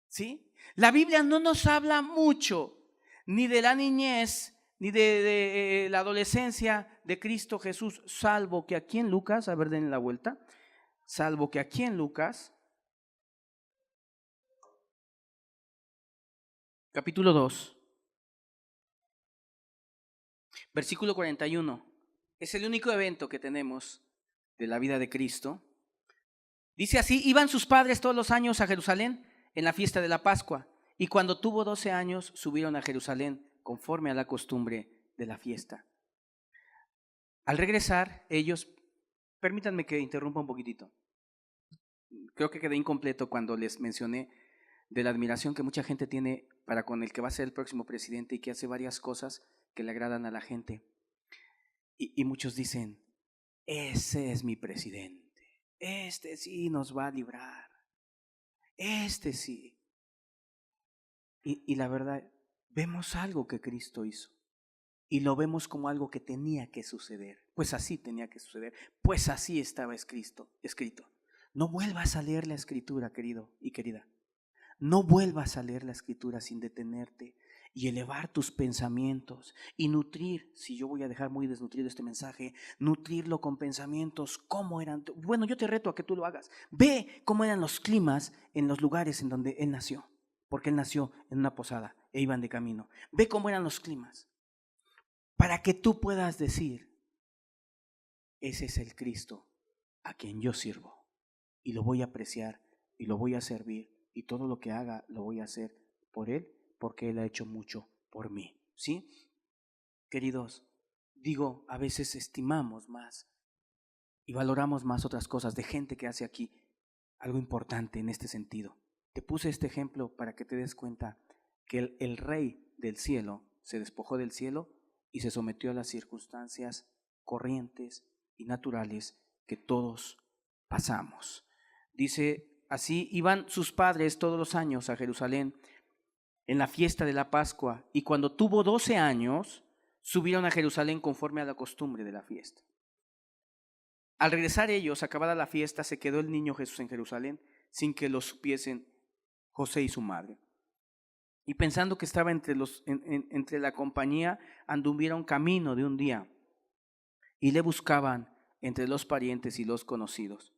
¿sí? La Biblia no nos habla mucho ni de la niñez ni de la adolescencia de Cristo Jesús, salvo que aquí en Lucas, a ver, denle la vuelta, salvo que aquí en Lucas, capítulo 2, versículo 41, es el único evento que tenemos de la vida de Cristo. Dice así: iban sus padres todos los años a Jerusalén en la fiesta de la Pascua, y cuando tuvo 12 años subieron a Jerusalén conforme a la costumbre de la fiesta. Al regresar ellos, permítanme que interrumpa un poquitito. Creo que quedé incompleto cuando les mencioné de la admiración que mucha gente tiene para con el que va a ser el próximo presidente y que hace varias cosas que le agradan a la gente. Y muchos dicen: ese es mi presidente. Este sí nos va a librar. Este sí. Y la verdad, vemos algo que Cristo hizo. Y lo vemos como algo que tenía que suceder. Pues así tenía que suceder. Pues así estaba escrito. No vuelvas a leer la escritura, querido y querida. No vuelvas a leer la escritura sin detenerte y elevar tus pensamientos y nutrir, si yo voy a dejar muy desnutrido este mensaje, nutrirlo con pensamientos cómo eran. Bueno, yo te reto a que tú lo hagas. Ve cómo eran los climas en los lugares en donde él nació, porque él nació en una posada e iban de camino. Ve cómo eran los climas para que tú puedas decir: ese es el Cristo a quien yo sirvo y lo voy a apreciar y lo voy a servir y todo lo que haga lo voy a hacer por Él, porque Él ha hecho mucho por mí, ¿sí? Queridos, digo, a veces estimamos más y valoramos más otras cosas de gente que hace aquí algo importante en este sentido. Te puse este ejemplo para que te des cuenta que el Rey del cielo se despojó del cielo y se sometió a las circunstancias corrientes y naturales que todos pasamos. Dice así: iban sus padres todos los años a Jerusalén en la fiesta de la Pascua, y cuando tuvo 12 años, subieron a Jerusalén conforme a la costumbre de la fiesta. Al regresar ellos, acabada la fiesta, se quedó el niño Jesús en Jerusalén, sin que lo supiesen José y su madre. Y pensando que estaba entre la compañía, anduvieron camino de un día, y le buscaban entre los parientes y los conocidos.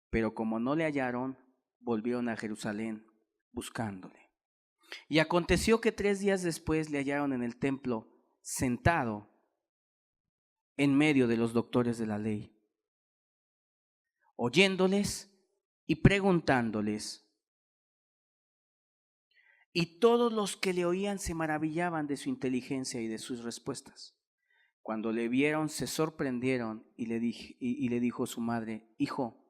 Pero como no le hallaron, volvieron a Jerusalén buscándole. Y aconteció que 3 días después le hallaron en el templo, sentado en medio de los doctores de la ley, oyéndoles y preguntándoles. Y todos los que le oían se maravillaban de su inteligencia y de sus respuestas. Cuando le vieron, se sorprendieron y le dijo su madre: hijo,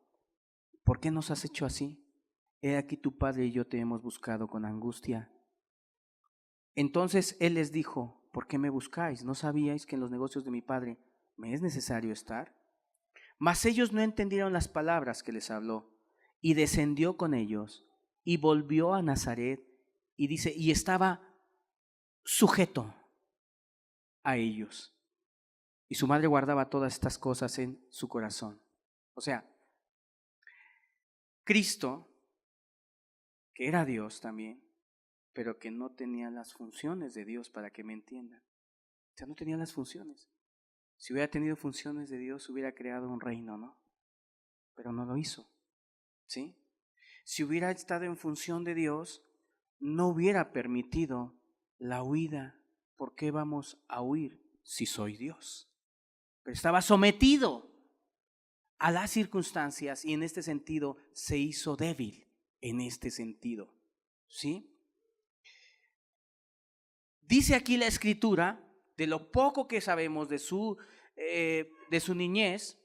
¿por qué nos has hecho así? He aquí tu padre y yo te hemos buscado con angustia. Entonces él les dijo: ¿por qué me buscáis? ¿No sabíais que en los negocios de mi padre me es necesario estar? Mas ellos no entendieron las palabras que les habló, y descendió con ellos y volvió a Nazaret, y dice, y estaba sujeto a ellos. Y su madre guardaba todas estas cosas en su corazón. O sea, Cristo, que era Dios también, pero que no tenía las funciones de Dios, para que me entiendan. O sea, no tenía las funciones. Si hubiera tenido funciones de Dios, hubiera creado un reino, ¿no? Pero no lo hizo, ¿sí? Si hubiera estado en función de Dios, no hubiera permitido la huida. ¿Por qué vamos a huir si soy Dios? Pero estaba sometido a las circunstancias y en este sentido se hizo débil, en este sentido, ¿sí? Dice aquí la Escritura, de lo poco que sabemos de su niñez,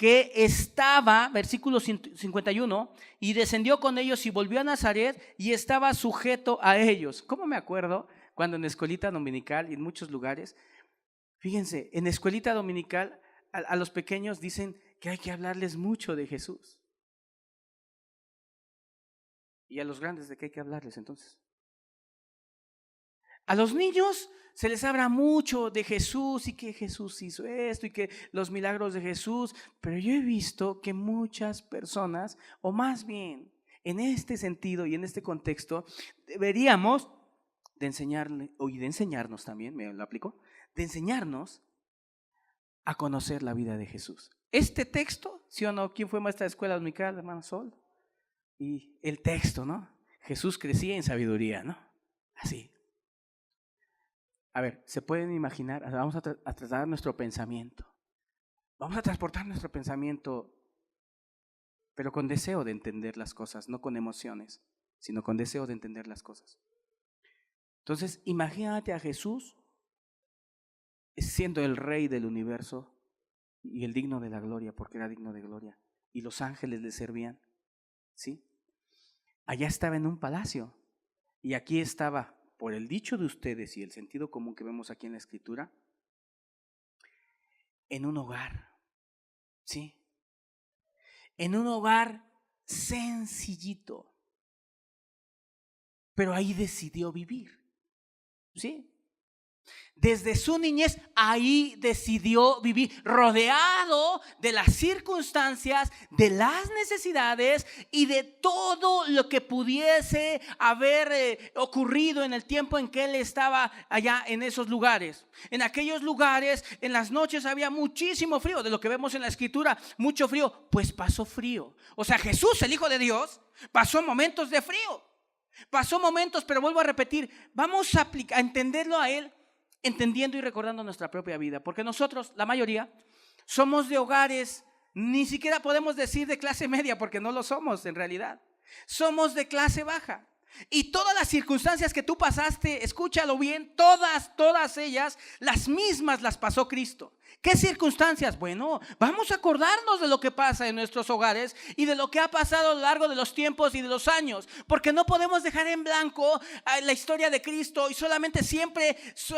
que estaba, versículo 51, y descendió con ellos y volvió a Nazaret y estaba sujeto a ellos. ¿Cómo me acuerdo cuando en escuelita dominical y en muchos lugares, fíjense, en escuelita dominical a los pequeños dicen que hay que hablarles mucho de Jesús? ¿Y a los grandes de qué hay que hablarles entonces? A los niños se les habla mucho de Jesús y que Jesús hizo esto y que los milagros de Jesús, pero yo he visto que muchas personas, o más bien en este sentido y en este contexto, deberíamos de enseñarle, y de enseñarnos también, me lo aplico, de enseñarnos a conocer la vida de Jesús. Este texto, ¿sí o no? ¿Quién fue maestra de escuela dominical, hermano Sol? Y el texto, ¿no? Jesús crecía en sabiduría, ¿no? Así. A ver, ¿se pueden imaginar? Vamos a tratar nuestro pensamiento. Vamos a transportar nuestro pensamiento, pero con deseo de entender las cosas, no con emociones, sino con deseo de entender las cosas. Entonces, imagínate a Jesús siendo el rey del universo y el digno de la gloria, porque era digno de gloria, y los ángeles le servían, ¿sí? Allá estaba en un palacio, y aquí estaba, por el dicho de ustedes y el sentido común que vemos aquí en la Escritura, en un hogar, ¿sí? En un hogar sencillito, pero ahí decidió vivir, ¿sí? Desde su niñez ahí decidió vivir, rodeado de las circunstancias, de las necesidades y de todo lo que pudiese haber ocurrido en el tiempo en que él estaba allá en esos lugares. En aquellos lugares, en las noches había muchísimo frío, de lo que vemos en la Escritura, mucho frío, pues pasó frío. O sea, Jesús, el Hijo de Dios, pasó momentos de frío. Pasó momentos, pero vuelvo a repetir, vamos a entenderlo a él, entendiendo y recordando nuestra propia vida, porque nosotros, la mayoría, somos de hogares, ni siquiera podemos decir de clase media, porque no lo somos en realidad. Somos de clase baja. Y todas las circunstancias que tú pasaste, escúchalo bien, todas ellas, las mismas las pasó Cristo. ¿Qué circunstancias? Bueno, vamos a acordarnos de lo que pasa en nuestros hogares y de lo que ha pasado a lo largo de los tiempos y de los años, porque no podemos dejar en blanco la historia de Cristo y solamente siempre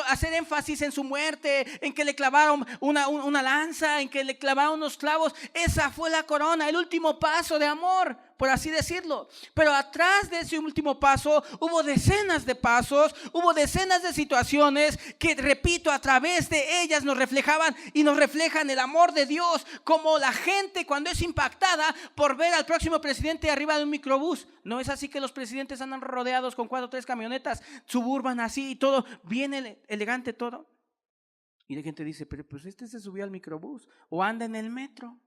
hacer énfasis en su muerte, en que le clavaron una lanza, en que le clavaron unos clavos. Esa fue la corona, el último paso de amor, por así decirlo. Pero atrás de ese último paso hubo decenas de pasos, hubo decenas de situaciones que, repito, a través de ellas nos reflejaban y nos reflejan el amor de Dios, como la gente cuando es impactada por ver al próximo presidente arriba de un microbús. No es así que los presidentes andan rodeados con 4 o 3 camionetas suburban así y todo bien elegante todo. Y la gente dice, pero pues este se subió al microbús o anda en el metro,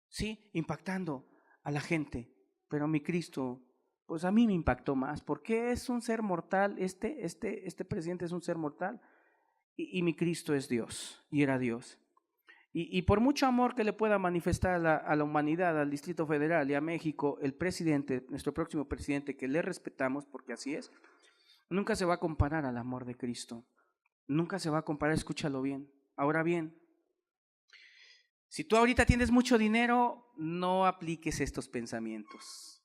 sí, impactando a la gente. Pero mi Cristo, pues a mí me impactó más, porque es un ser mortal, este presidente es un ser mortal, y mi Cristo es Dios, y era Dios. Y por mucho amor que le pueda manifestar a la humanidad, al Distrito Federal y a México, el presidente, nuestro próximo presidente, que le respetamos, porque así es, nunca se va a comparar al amor de Cristo, nunca se va a comparar, escúchalo bien. Ahora bien, si tú ahorita tienes mucho dinero, no apliques estos pensamientos.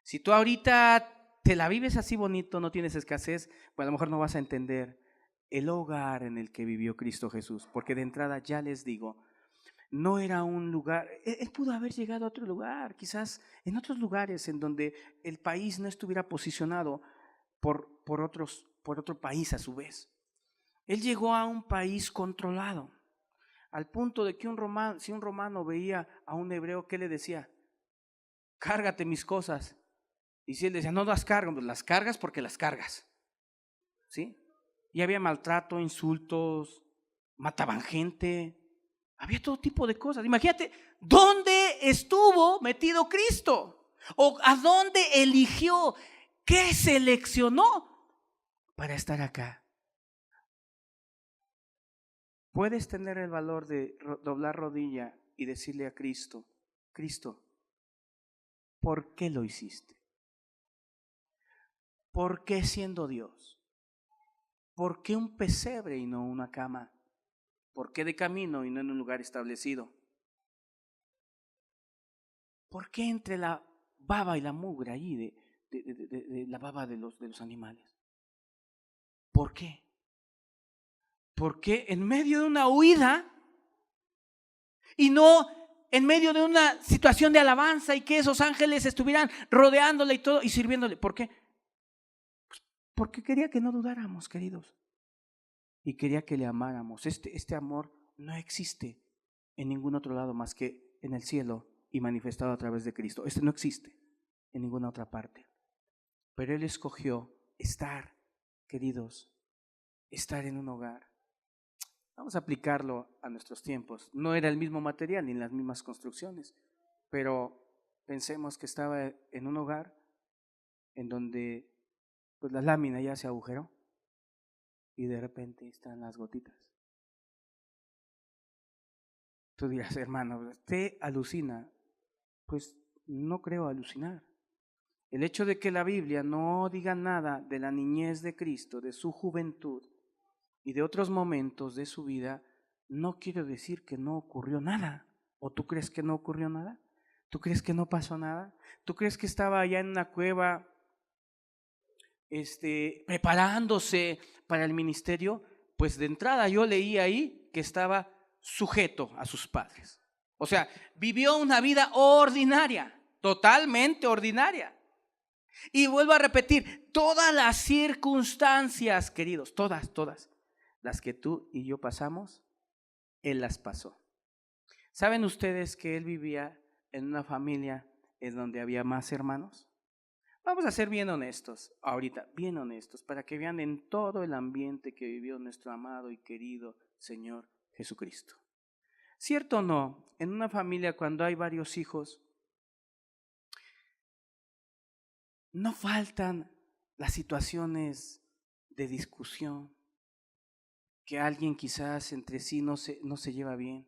Si tú ahorita te la vives así bonito, no tienes escasez, pues a lo mejor no vas a entender el hogar en el que vivió Cristo Jesús, porque de entrada ya les digo, no era un lugar, él pudo haber llegado a otro lugar, quizás en otros lugares en donde el país no estuviera posicionado por otro país a su vez. Él llegó a un país controlado. Al punto de que si un romano veía a un hebreo, ¿qué le decía? Cárgate mis cosas. Y si él decía, no las cargo, pues las cargas porque las cargas, ¿sí? Y había maltrato, insultos, mataban gente, había todo tipo de cosas. Imagínate, ¿dónde estuvo metido Cristo? ¿O a dónde eligió? ¿Qué seleccionó para estar acá? Puedes tener el valor de doblar rodilla y decirle a Cristo, Cristo, ¿por qué lo hiciste? ¿Por qué siendo Dios? ¿Por qué un pesebre y no una cama? ¿Por qué de camino y no en un lugar establecido? ¿por qué entre la baba y la mugre allí de la baba de los animales? ¿Por qué? Porque en medio de una huida y no en medio de una situación de alabanza y que esos ángeles estuvieran rodeándole y todo y sirviéndole. ¿Por qué? Pues porque quería que no dudáramos, queridos. Y quería que le amáramos. Este amor no existe en ningún otro lado más que en el cielo y manifestado a través de Cristo. No existe en ninguna otra parte. Pero Él escogió estar, queridos, estar en un hogar. Vamos a aplicarlo a nuestros tiempos. No era el mismo material ni las mismas construcciones, pero pensemos que estaba en un hogar en donde pues la lámina ya se agujeró y de repente están las gotitas. Tú dirás, hermano, ¿te alucina? Pues no creo alucinar. El hecho de que la Biblia no diga nada de la niñez de Cristo, de su juventud y de otros momentos de su vida, no quiere decir que no ocurrió nada. ¿O tú crees que no ocurrió nada? ¿Tú crees que no pasó nada? ¿Tú crees que estaba allá en una cueva preparándose para el ministerio? Pues de entrada yo leí ahí que estaba sujeto a sus padres. O sea, vivió una vida ordinaria, totalmente ordinaria. Y vuelvo a repetir, todas las circunstancias, queridos, todas las que tú y yo pasamos, Él las pasó. ¿Saben ustedes que Él vivía en una familia en donde había más hermanos? Vamos a ser bien honestos ahorita, bien honestos, para que vean en todo el ambiente que vivió nuestro amado y querido Señor Jesucristo. ¿Cierto o no? En una familia cuando hay varios hijos, no faltan las situaciones de discusión, que alguien quizás entre sí no se lleva bien.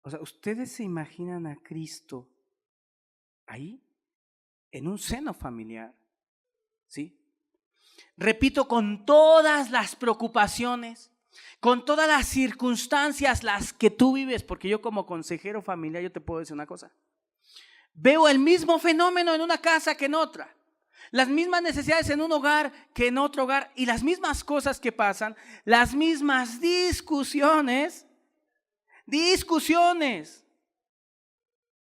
O sea, ¿ustedes se imaginan a Cristo ahí? En un seno familiar, ¿sí? Repito, con todas las preocupaciones, con todas las circunstancias las que tú vives, porque yo como consejero familiar yo te puedo decir una cosa. Veo el mismo fenómeno en una casa que en otra. Las mismas necesidades en un hogar que en otro hogar y las mismas cosas que pasan, las mismas discusiones,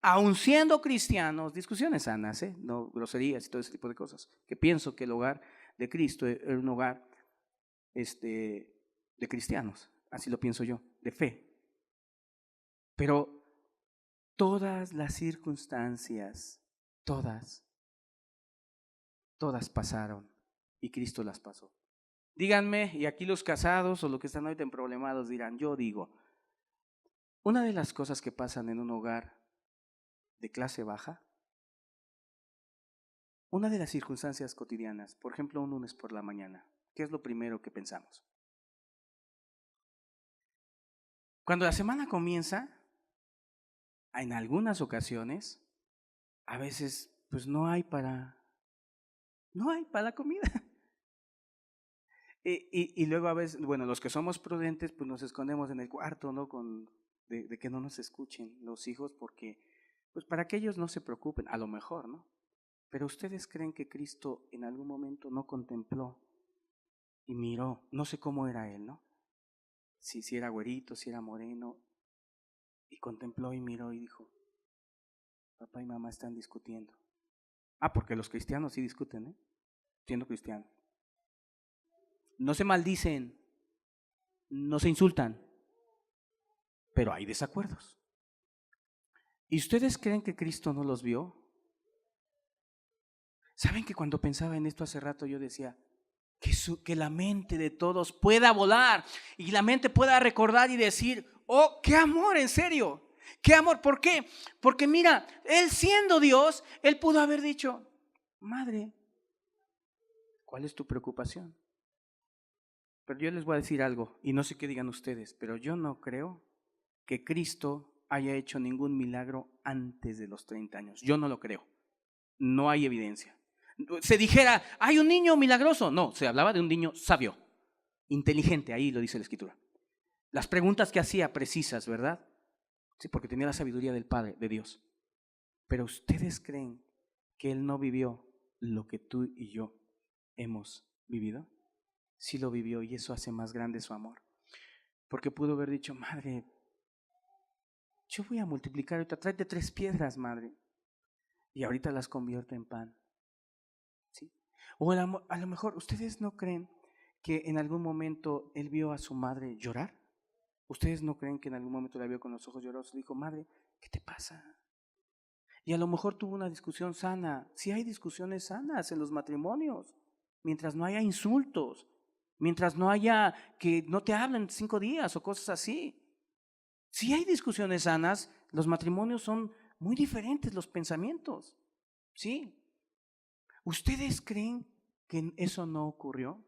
aun siendo cristianos, discusiones sanas, no groserías y todo ese tipo de cosas, que pienso que el hogar de Cristo era un hogar de cristianos, así lo pienso yo, de fe. Pero todas las circunstancias, todas pasaron y Cristo las pasó. Díganme, y aquí los casados o los que están ahorita en problemados dirán, yo digo, una de las cosas que pasan en un hogar de clase baja, una de las circunstancias cotidianas, por ejemplo, un lunes por la mañana, ¿qué es lo primero que pensamos? Cuando la semana comienza, en algunas ocasiones, a veces pues no hay para la comida. Y luego a veces, bueno, los que somos prudentes pues nos escondemos en el cuarto, ¿no? De que no nos escuchen los hijos porque, pues para que ellos no se preocupen, a lo mejor, ¿no? Pero ustedes creen que Cristo en algún momento no contempló y miró, no sé cómo era Él, ¿no? Si era güerito, si era moreno, y contempló y miró y dijo, papá y mamá están discutiendo. Porque los cristianos sí discuten, siendo cristianos. No se maldicen, no se insultan, pero hay desacuerdos. ¿Y ustedes creen que Cristo no los vio? ¿Saben que cuando pensaba en esto hace rato yo decía, que la mente de todos pueda volar y la mente pueda recordar y decir, oh, qué amor, en serio, qué amor? ¿Por qué? Porque mira, Él siendo Dios, Él pudo haber dicho, madre, ¿cuál es tu preocupación? Pero yo les voy a decir algo, y no sé qué digan ustedes, pero yo no creo que Cristo haya hecho ningún milagro antes de los 30 años. Yo no lo creo. No hay evidencia. Se dijera, hay un niño milagroso. No, se hablaba de un niño sabio, inteligente, ahí lo dice la Escritura. Las preguntas que hacía precisas, ¿verdad? Sí, porque tenía la sabiduría del Padre, de Dios. Pero ustedes creen que Él no vivió lo que tú y yo hemos vivido. Sí lo vivió, y eso hace más grande su amor. Porque pudo haber dicho: madre, yo voy a multiplicar ahorita, tráete 3 piedras, madre, y ahorita las convierto en pan. ¿Sí? O a lo mejor, ¿ustedes no creen que en algún momento Él vio a su madre llorar? ¿Ustedes no creen que en algún momento la vio con los ojos llorosos y dijo: madre, ¿qué te pasa? Y a lo mejor tuvo una discusión sana. Sí hay discusiones sanas en los matrimonios, mientras no haya insultos, mientras no haya que no te hablen 5 días o cosas así. Sí hay discusiones sanas, los matrimonios son muy diferentes los pensamientos. ¿Sí? ¿Ustedes creen que eso no ocurrió?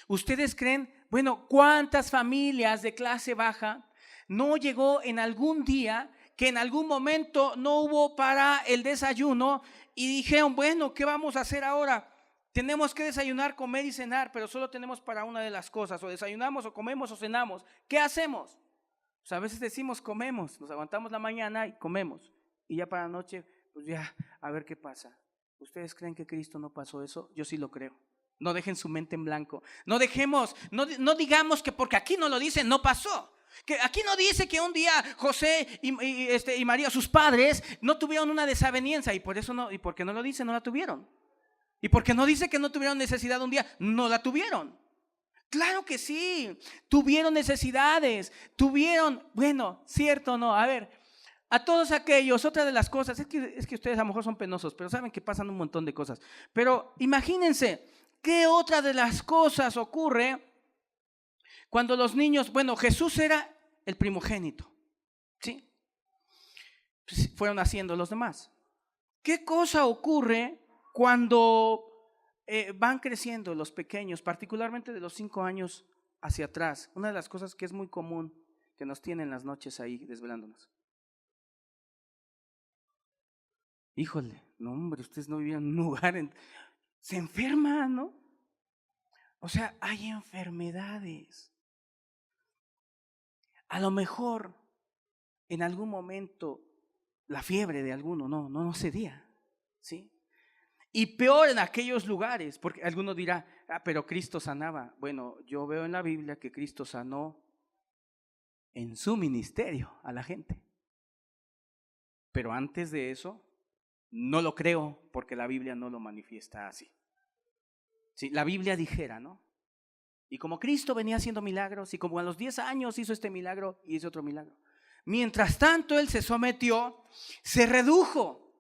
¿Ustedes creen, bueno, cuántas familias de clase baja no llegó en algún día que en algún momento no hubo para el desayuno y dijeron: bueno, ¿qué vamos a hacer ahora? Tenemos que desayunar, comer y cenar, pero solo tenemos para una de las cosas: o desayunamos, o comemos, o cenamos. ¿Qué hacemos? Pues a veces decimos comemos, nos aguantamos la mañana y comemos, y ya para la noche, pues ya, a ver qué pasa. ¿Ustedes creen que Cristo no pasó eso? Yo sí lo creo. No dejen su mente en blanco. No digamos que porque aquí no lo dice, no pasó. Que aquí no dice que un día José y María, sus padres, no tuvieron una desaveniencia, y por eso no, y porque no lo dice, no la tuvieron. Y porque no dice que no tuvieron necesidad un día, no la tuvieron. Claro que sí, tuvieron necesidades, bueno, cierto o no. A ver, a todos aquellos, otra de las cosas, es que ustedes a lo mejor son penosos, pero saben que pasan un montón de cosas. Pero imagínense, ¿qué otra de las cosas ocurre cuando los niños, bueno, Jesús era el primogénito, ¿sí? Pues fueron haciendo los demás. ¿Qué cosa ocurre cuando van creciendo los pequeños, particularmente de los 5 años hacia atrás? Una de las cosas que es muy común, que nos tienen las noches ahí desvelándonos. Híjole, no hombre, ustedes no vivían en un lugar, se enferman, ¿no? O sea, hay enfermedades. A lo mejor en algún momento la fiebre de alguno no cedía, ¿sí? Y peor en aquellos lugares, porque alguno dirá: pero Cristo sanaba. Bueno, yo veo en la Biblia que Cristo sanó en su ministerio a la gente. Pero antes de eso, no lo creo, porque la Biblia no lo manifiesta así. Sí, la Biblia dijera, ¿no? Y como Cristo venía haciendo milagros, y como a los 10 años hizo este milagro y hizo otro milagro, mientras tanto Él se sometió, se redujo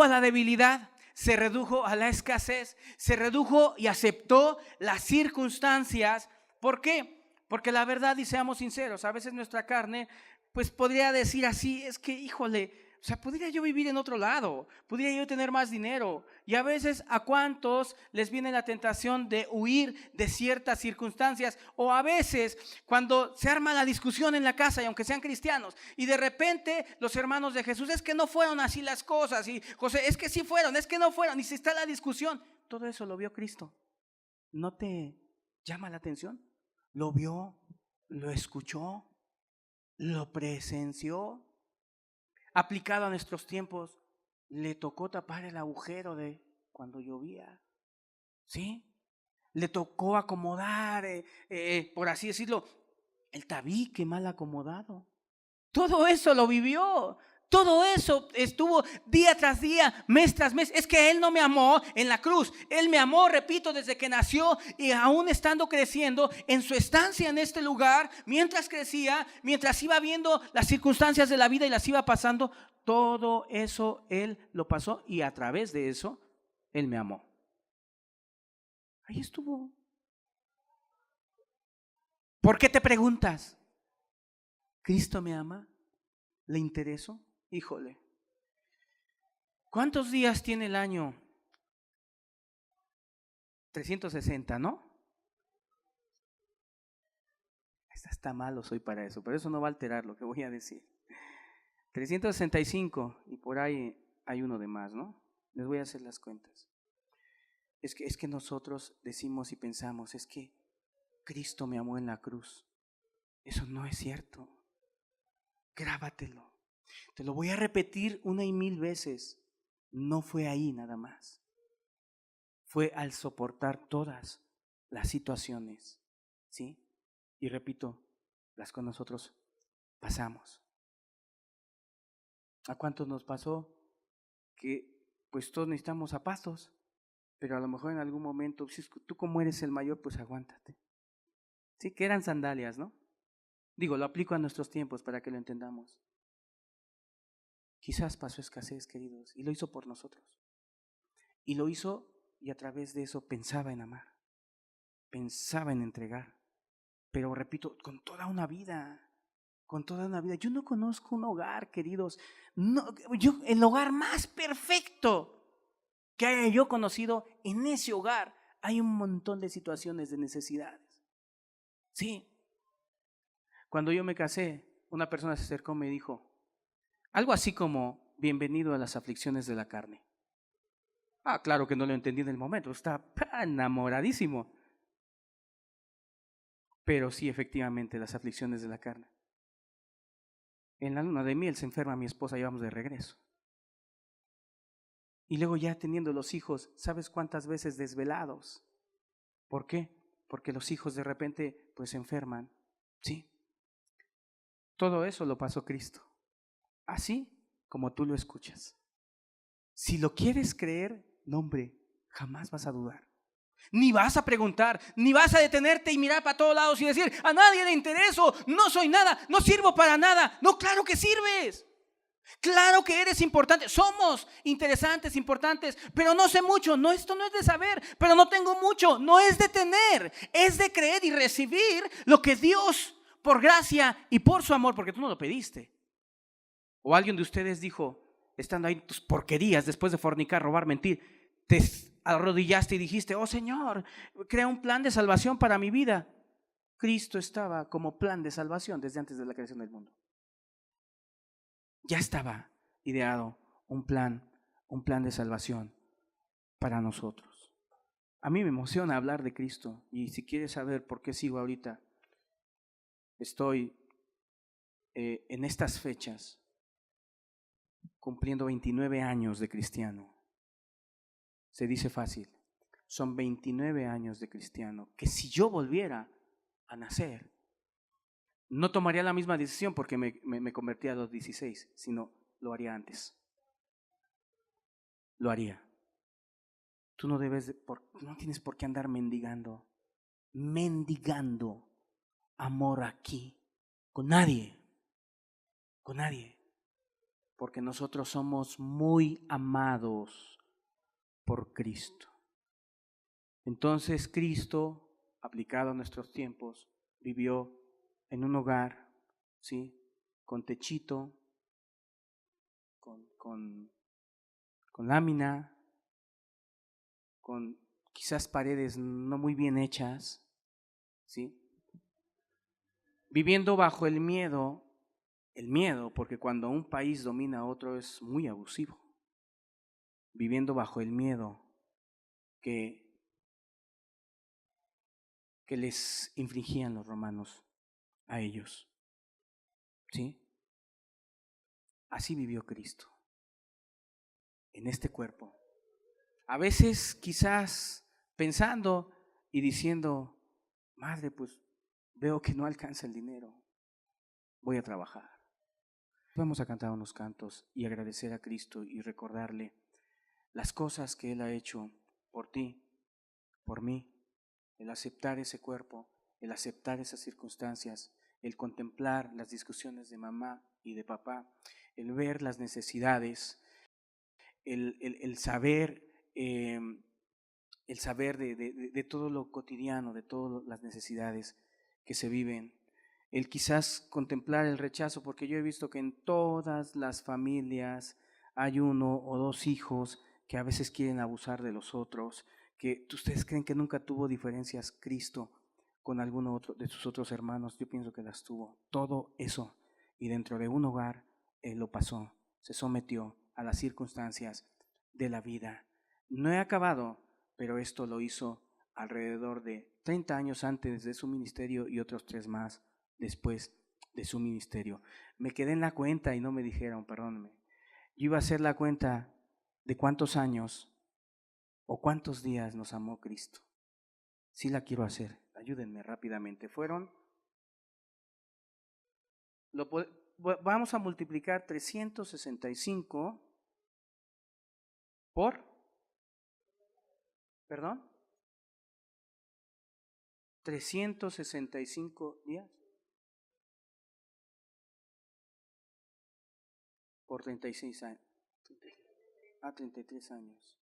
a la debilidad, se redujo a la escasez, se redujo y aceptó las circunstancias. ¿Por qué? Porque la verdad, y seamos sinceros, a veces nuestra carne pues podría decir así: es que híjole, o sea, podría yo vivir en otro lado, podría yo tener más dinero. Y a veces, ¿a cuántos les viene la tentación de huir de ciertas circunstancias? O a veces, cuando se arma la discusión en la casa, y aunque sean cristianos, y de repente los hermanos de Jesús: es que no fueron así las cosas, y José: es que sí fueron, es que no fueron, y si está la discusión. Todo eso lo vio Cristo. ¿No te llama la atención? Lo vio, lo escuchó, lo presenció. Aplicado a nuestros tiempos, le tocó tapar el agujero de cuando llovía, ¿sí? Le tocó acomodar, por así decirlo, el tabique mal acomodado. Todo eso lo vivió. Todo eso estuvo día tras día, mes tras mes. Es que Él no me amó en la cruz. Él me amó, repito, desde que nació, y aún estando creciendo, en su estancia en este lugar, mientras crecía, mientras iba viendo las circunstancias de la vida y las iba pasando, todo eso Él lo pasó, y a través de eso Él me amó. Ahí estuvo. ¿Por qué te preguntas? ¿Cristo me ama? ¿Le intereso? Híjole. ¿Cuántos días tiene el año? 360, ¿no? Está malo soy para eso, pero eso no va a alterar lo que voy a decir. 365, y por ahí hay uno de más, ¿no? Les voy a hacer las cuentas. Es que nosotros decimos y pensamos: es que Cristo me amó en la cruz. Eso no es cierto. Grábatelo. Te lo voy a repetir 1,000 veces. No fue ahí nada más. Fue al soportar todas las situaciones, ¿sí? Y repito, las que nosotros pasamos. ¿A cuántos nos pasó que pues todos necesitamos zapatos, pero a lo mejor en algún momento, si tú como eres el mayor, pues aguántate? Sí, que eran sandalias, ¿no? Digo, lo aplico a nuestros tiempos para que lo entendamos. Quizás pasó escasez, queridos, y lo hizo por nosotros. Y lo hizo y a través de eso pensaba en amar, pensaba en entregar. Pero repito, con toda una vida, con toda una vida. Yo no conozco un hogar, queridos, el hogar más perfecto que haya yo conocido, en ese hogar hay un montón de situaciones de necesidades. Sí. Cuando yo me casé, una persona se acercó y me dijo algo así como: bienvenido a las aflicciones de la carne. Claro que no lo entendí en el momento, estaba enamoradísimo. Pero sí, efectivamente, las aflicciones de la carne. En la luna de miel se enferma mi esposa y vamos de regreso. Y luego ya teniendo los hijos, ¿sabes cuántas veces desvelados? ¿Por qué? Porque los hijos de repente pues se enferman. Sí. Todo eso lo pasó Cristo. Así como tú lo escuchas. Si lo quieres creer, no, hombre, jamás vas a dudar. Ni vas a preguntar, ni vas a detenerte y mirar para todos lados y decir: a nadie le intereso, no soy nada, no sirvo para nada. No, claro que sirves. Claro que eres importante. Somos interesantes, importantes, pero no sé mucho. No, esto no es de saber, pero no tengo mucho. No es de tener, es de creer y recibir lo que Dios, por gracia y por su amor, porque tú no lo pediste. O alguien de ustedes dijo, estando ahí tus porquerías, después de fornicar, robar, mentir, te arrodillaste y dijiste: oh Señor, crea un plan de salvación para mi vida. Cristo estaba como plan de salvación desde antes de la creación del mundo. Ya estaba ideado un plan de salvación para nosotros. A mí me emociona hablar de Cristo, y si quieres saber por qué sigo ahorita, estoy en estas fechas cumpliendo 29 años de cristiano. Se dice fácil, son 29 años de cristiano, que si yo volviera a nacer, no tomaría la misma decisión porque me convertí a los 16, sino lo haría antes. Lo haría. Tú no tienes por qué andar mendigando amor aquí, con nadie, porque nosotros somos muy amados por Cristo. Entonces Cristo, aplicado a nuestros tiempos, vivió en un hogar, ¿sí?, con techito, con lámina, con quizás paredes no muy bien hechas, ¿sí?, viviendo bajo el miedo, porque cuando un país domina a otro es muy abusivo, viviendo bajo el miedo que les infligían los romanos a ellos, ¿sí? Así vivió Cristo, en este cuerpo. A veces quizás pensando y diciendo: madre, pues veo que no alcanza el dinero, voy a trabajar. Vamos a cantar unos cantos y agradecer a Cristo y recordarle las cosas que Él ha hecho por ti, por mí, el aceptar ese cuerpo, el aceptar esas circunstancias, el contemplar las discusiones de mamá y de papá, el ver las necesidades, el saber, de todo lo cotidiano, de todas las necesidades que se viven, el quizás contemplar el rechazo, porque yo he visto que en todas las familias hay uno o dos hijos que a veces quieren abusar de los otros, que ustedes creen que nunca tuvo diferencias Cristo con alguno otro de sus otros hermanos. Yo pienso que las tuvo, todo eso, y dentro de un hogar Él lo pasó, se sometió a las circunstancias de la vida. No he acabado, pero esto lo hizo alrededor de 30 años antes de su ministerio y otros 3 más después de de su ministerio. Me quedé en la cuenta y no me dijeron, perdónenme. Yo iba a hacer la cuenta de cuántos años o cuántos días nos amó Cristo. Sí la quiero hacer, ayúdenme rápidamente. Vamos a multiplicar 365 por, perdón, 365 días por 36 años. 33 años.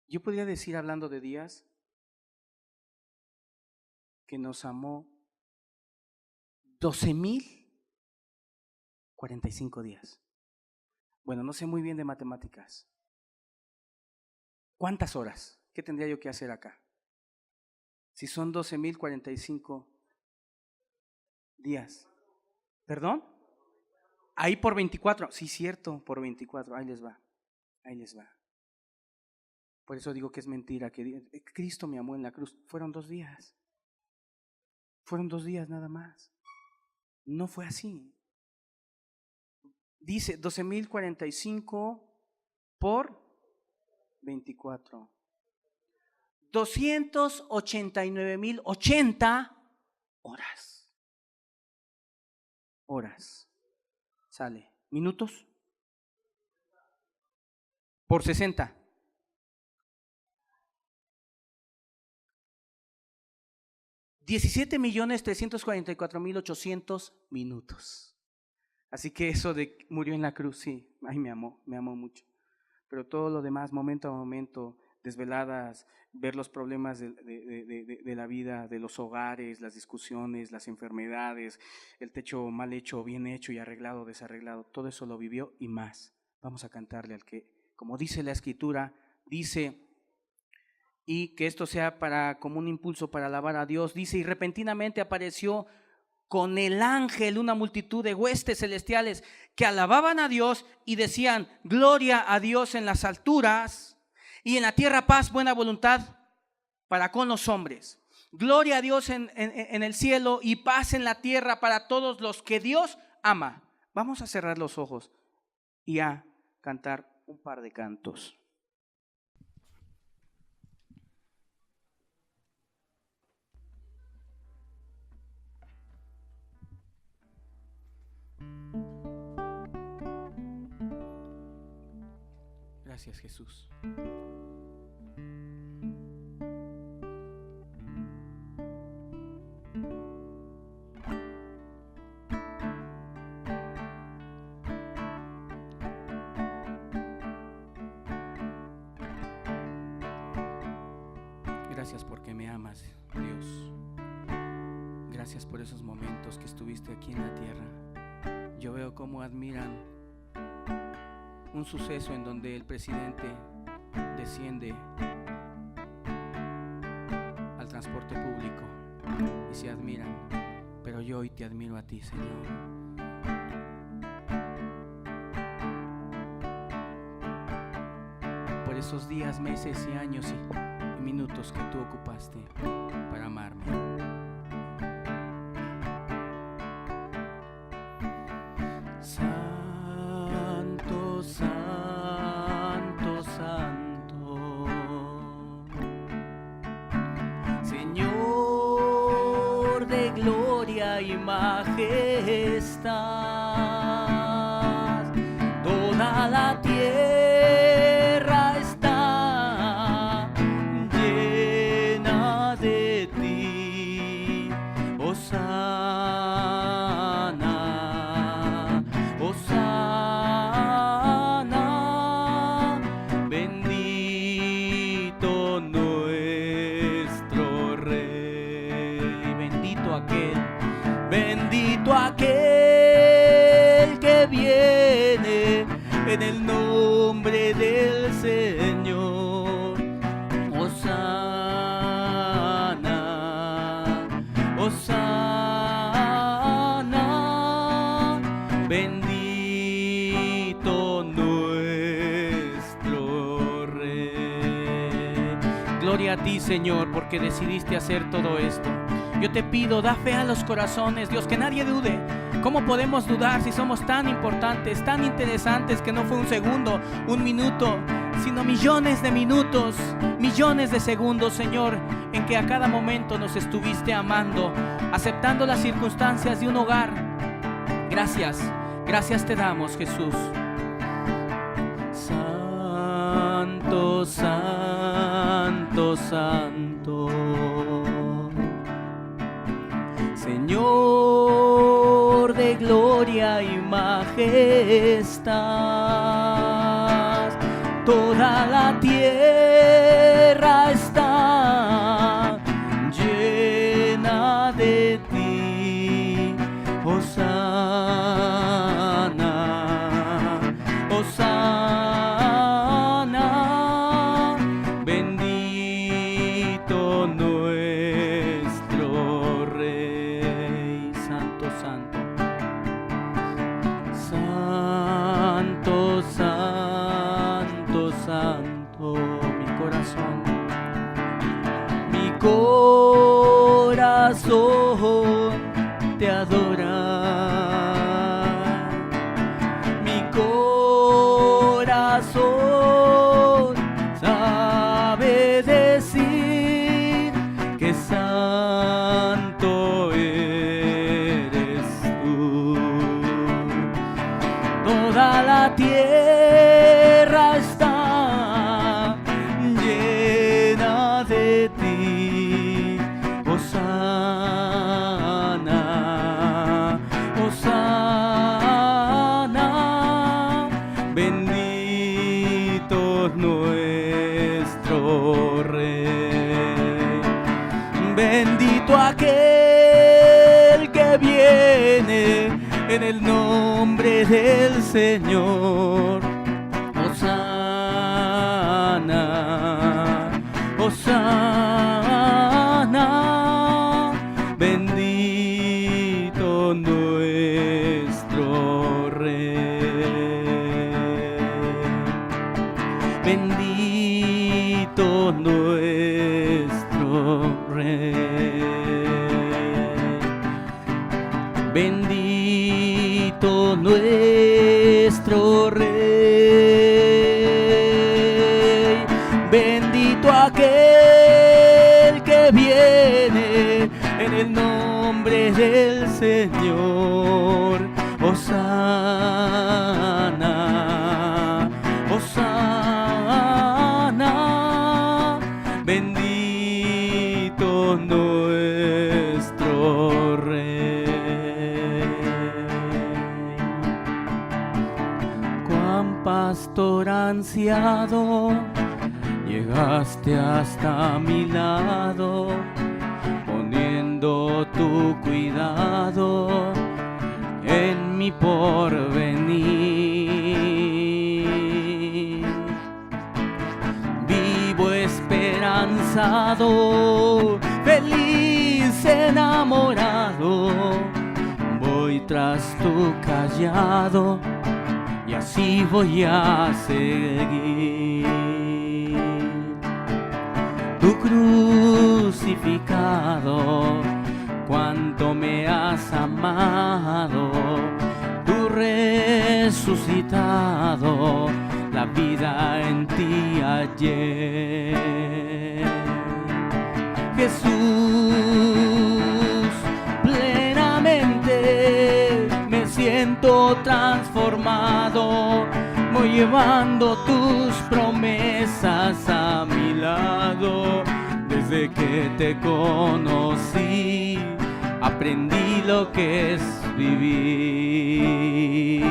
Yo podría decir, hablando de días, que nos amó 12,045 días. Bueno, no sé muy bien de matemáticas. ¿Cuántas horas? ¿Qué tendría yo que hacer acá? Si son 12,045 días. ¿Perdón? Ahí por 24. Sí, cierto, por 24. Ahí les va. Por eso digo que es mentira, que Cristo me amó en la cruz. Fueron 2 días. Fueron 2 días nada más. No fue así. Dice 12,045 por 24. 289,080 horas. Sale. ¿Minutos? Por 60. 17,344,800 minutos. Así que eso de murió en la cruz, sí, ay, me amó mucho. Pero todo lo demás, momento a momento, desveladas, ver los problemas de la vida, de los hogares, las discusiones, las enfermedades, el techo mal hecho, bien hecho y arreglado, desarreglado, todo eso lo vivió y más. Vamos a cantarle al que, como dice la Escritura, dice, y que esto sea como un impulso para alabar a Dios, dice, y repentinamente apareció con el ángel una multitud de huestes celestiales que alababan a Dios y decían, gloria a Dios en las alturas y en la tierra paz, buena voluntad para con los hombres. Gloria a Dios en el cielo y paz en la tierra para todos los que Dios ama. Vamos a cerrar los ojos y a cantar un par de cantos. Gracias, Jesús. Gracias porque me amas, Dios. Gracias por esos momentos que estuviste aquí en la tierra. Yo veo cómo admiran un suceso en donde el presidente desciende al transporte público y se admiran, pero yo hoy te admiro a ti, Señor. Por esos días, meses y años y minutos que tú ocupaste para amarme. Y majestad, toda la tierra está llena de ti. Hosana, Hosana, bendito nuestro Rey, bendito aquel que viene en el nombre del Señor. Hosana, Hosana, bendito nuestro Rey. Gloria a ti, ti, Señor, porque decidiste hacer todo esto. Yo te pido, da fe a los corazones, Dios, que nadie dude. ¿Cómo podemos dudar si somos tan importantes, tan interesantes, que no fue un segundo, un minuto, sino millones de minutos, millones de segundos, Señor, en que a cada momento nos estuviste amando, aceptando las circunstancias de un hogar? Gracias, gracias te damos, Jesús. Santo, santo, santo, Señor de gloria y majestad, toda la tierra está llena de ti. Hosana, Hosana, bendito nuestro Rey. Santo, santo, santo, santo, santo, mi corazón te adora. Mi corazón sabe decir que santo eres tú. Toda la tierra está llena de ti. Hosana, Hosana, bendito nuestro Rey. Bendito aquel que viene en el nombre del Señor. Hosana, Hosana, bendito nuestro Rey. Bendito nuestro Rey. Bendito nuestro Rey. Bendito aquel que viene en el nombre del Señor. Hosana, Hosana, bendito nuestro Rey. Cuán pastor ansiado, llegaste hasta mi lado, poniendo tu cuidado en mi porvenir. Vivo esperanzado, feliz, enamorado, voy tras tu callado y así voy a seguir. Tu crucificado, cuánto me has amado, tu resucitado, la vida en ti hallé. Jesús, plenamente me siento transformado, voy llevando tus promesas a mi lado. Desde que te conocí, aprendí lo que es vivir.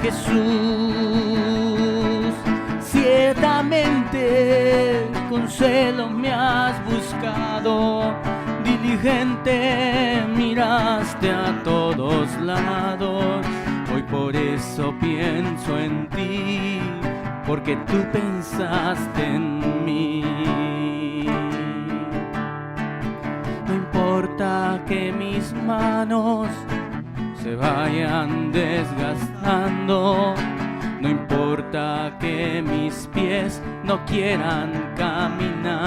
Jesús, ciertamente con celo me has buscado, diligente miraste a todos lados. Hoy por eso pienso en ti, porque tú pensaste en mí. No importa que mis manos se vayan desgastando, No importa que mis pies no quieran caminar.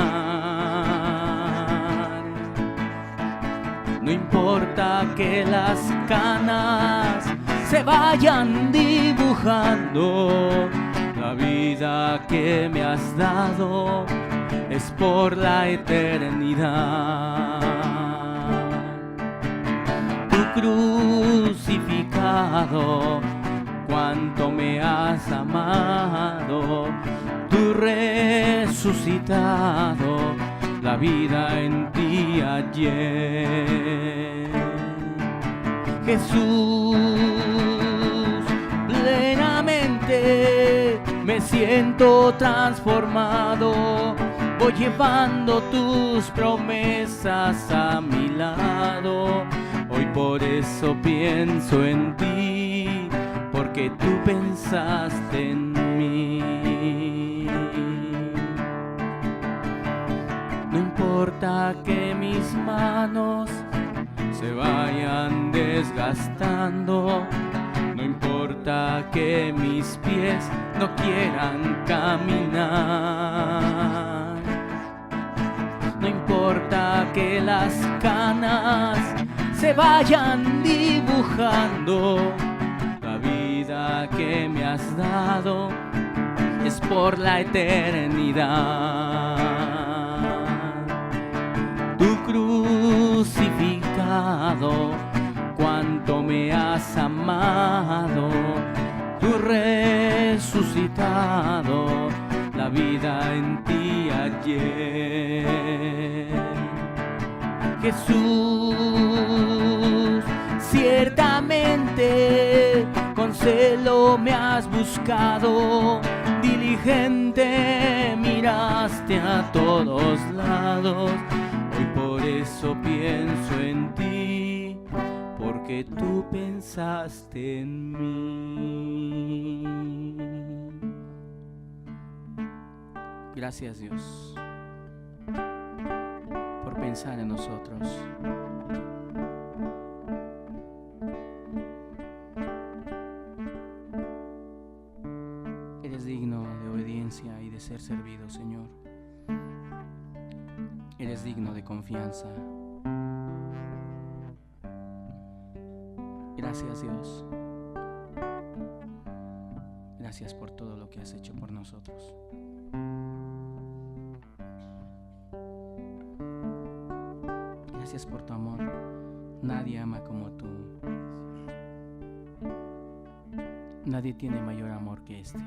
No importa que las canas se vayan dibujando. La vida que me has dado es por la eternidad. Tu crucificado, cuánto me has amado. Tu resucitado, la vida en ti hallé. Jesús, plenamente me siento transformado. Voy llevando tus promesas a mi lado. Hoy por eso pienso en ti, porque tú pensaste en mí. No importa que mis manos se vayan desgastando. No importa que mis pies no quieran caminar. No importa que las canas se vayan dibujando. La vida que me has dado es por la eternidad. Tu crucificado, cuánto me has amado. Tu resucitado, la vida en ti hallé. Jesús, ciertamente con celo me has buscado. Diligente miraste a todos lados. Hoy por eso pienso en ti, porque tú pensaste en mí. Gracias, Dios, por pensar en nosotros. Eres digno de obediencia y de ser servido, Señor. Eres digno de confianza. Gracias, Dios. Gracias por todo lo que has hecho por nosotros. Gracias por tu amor. Nadie ama como tú. Nadie tiene mayor amor que este.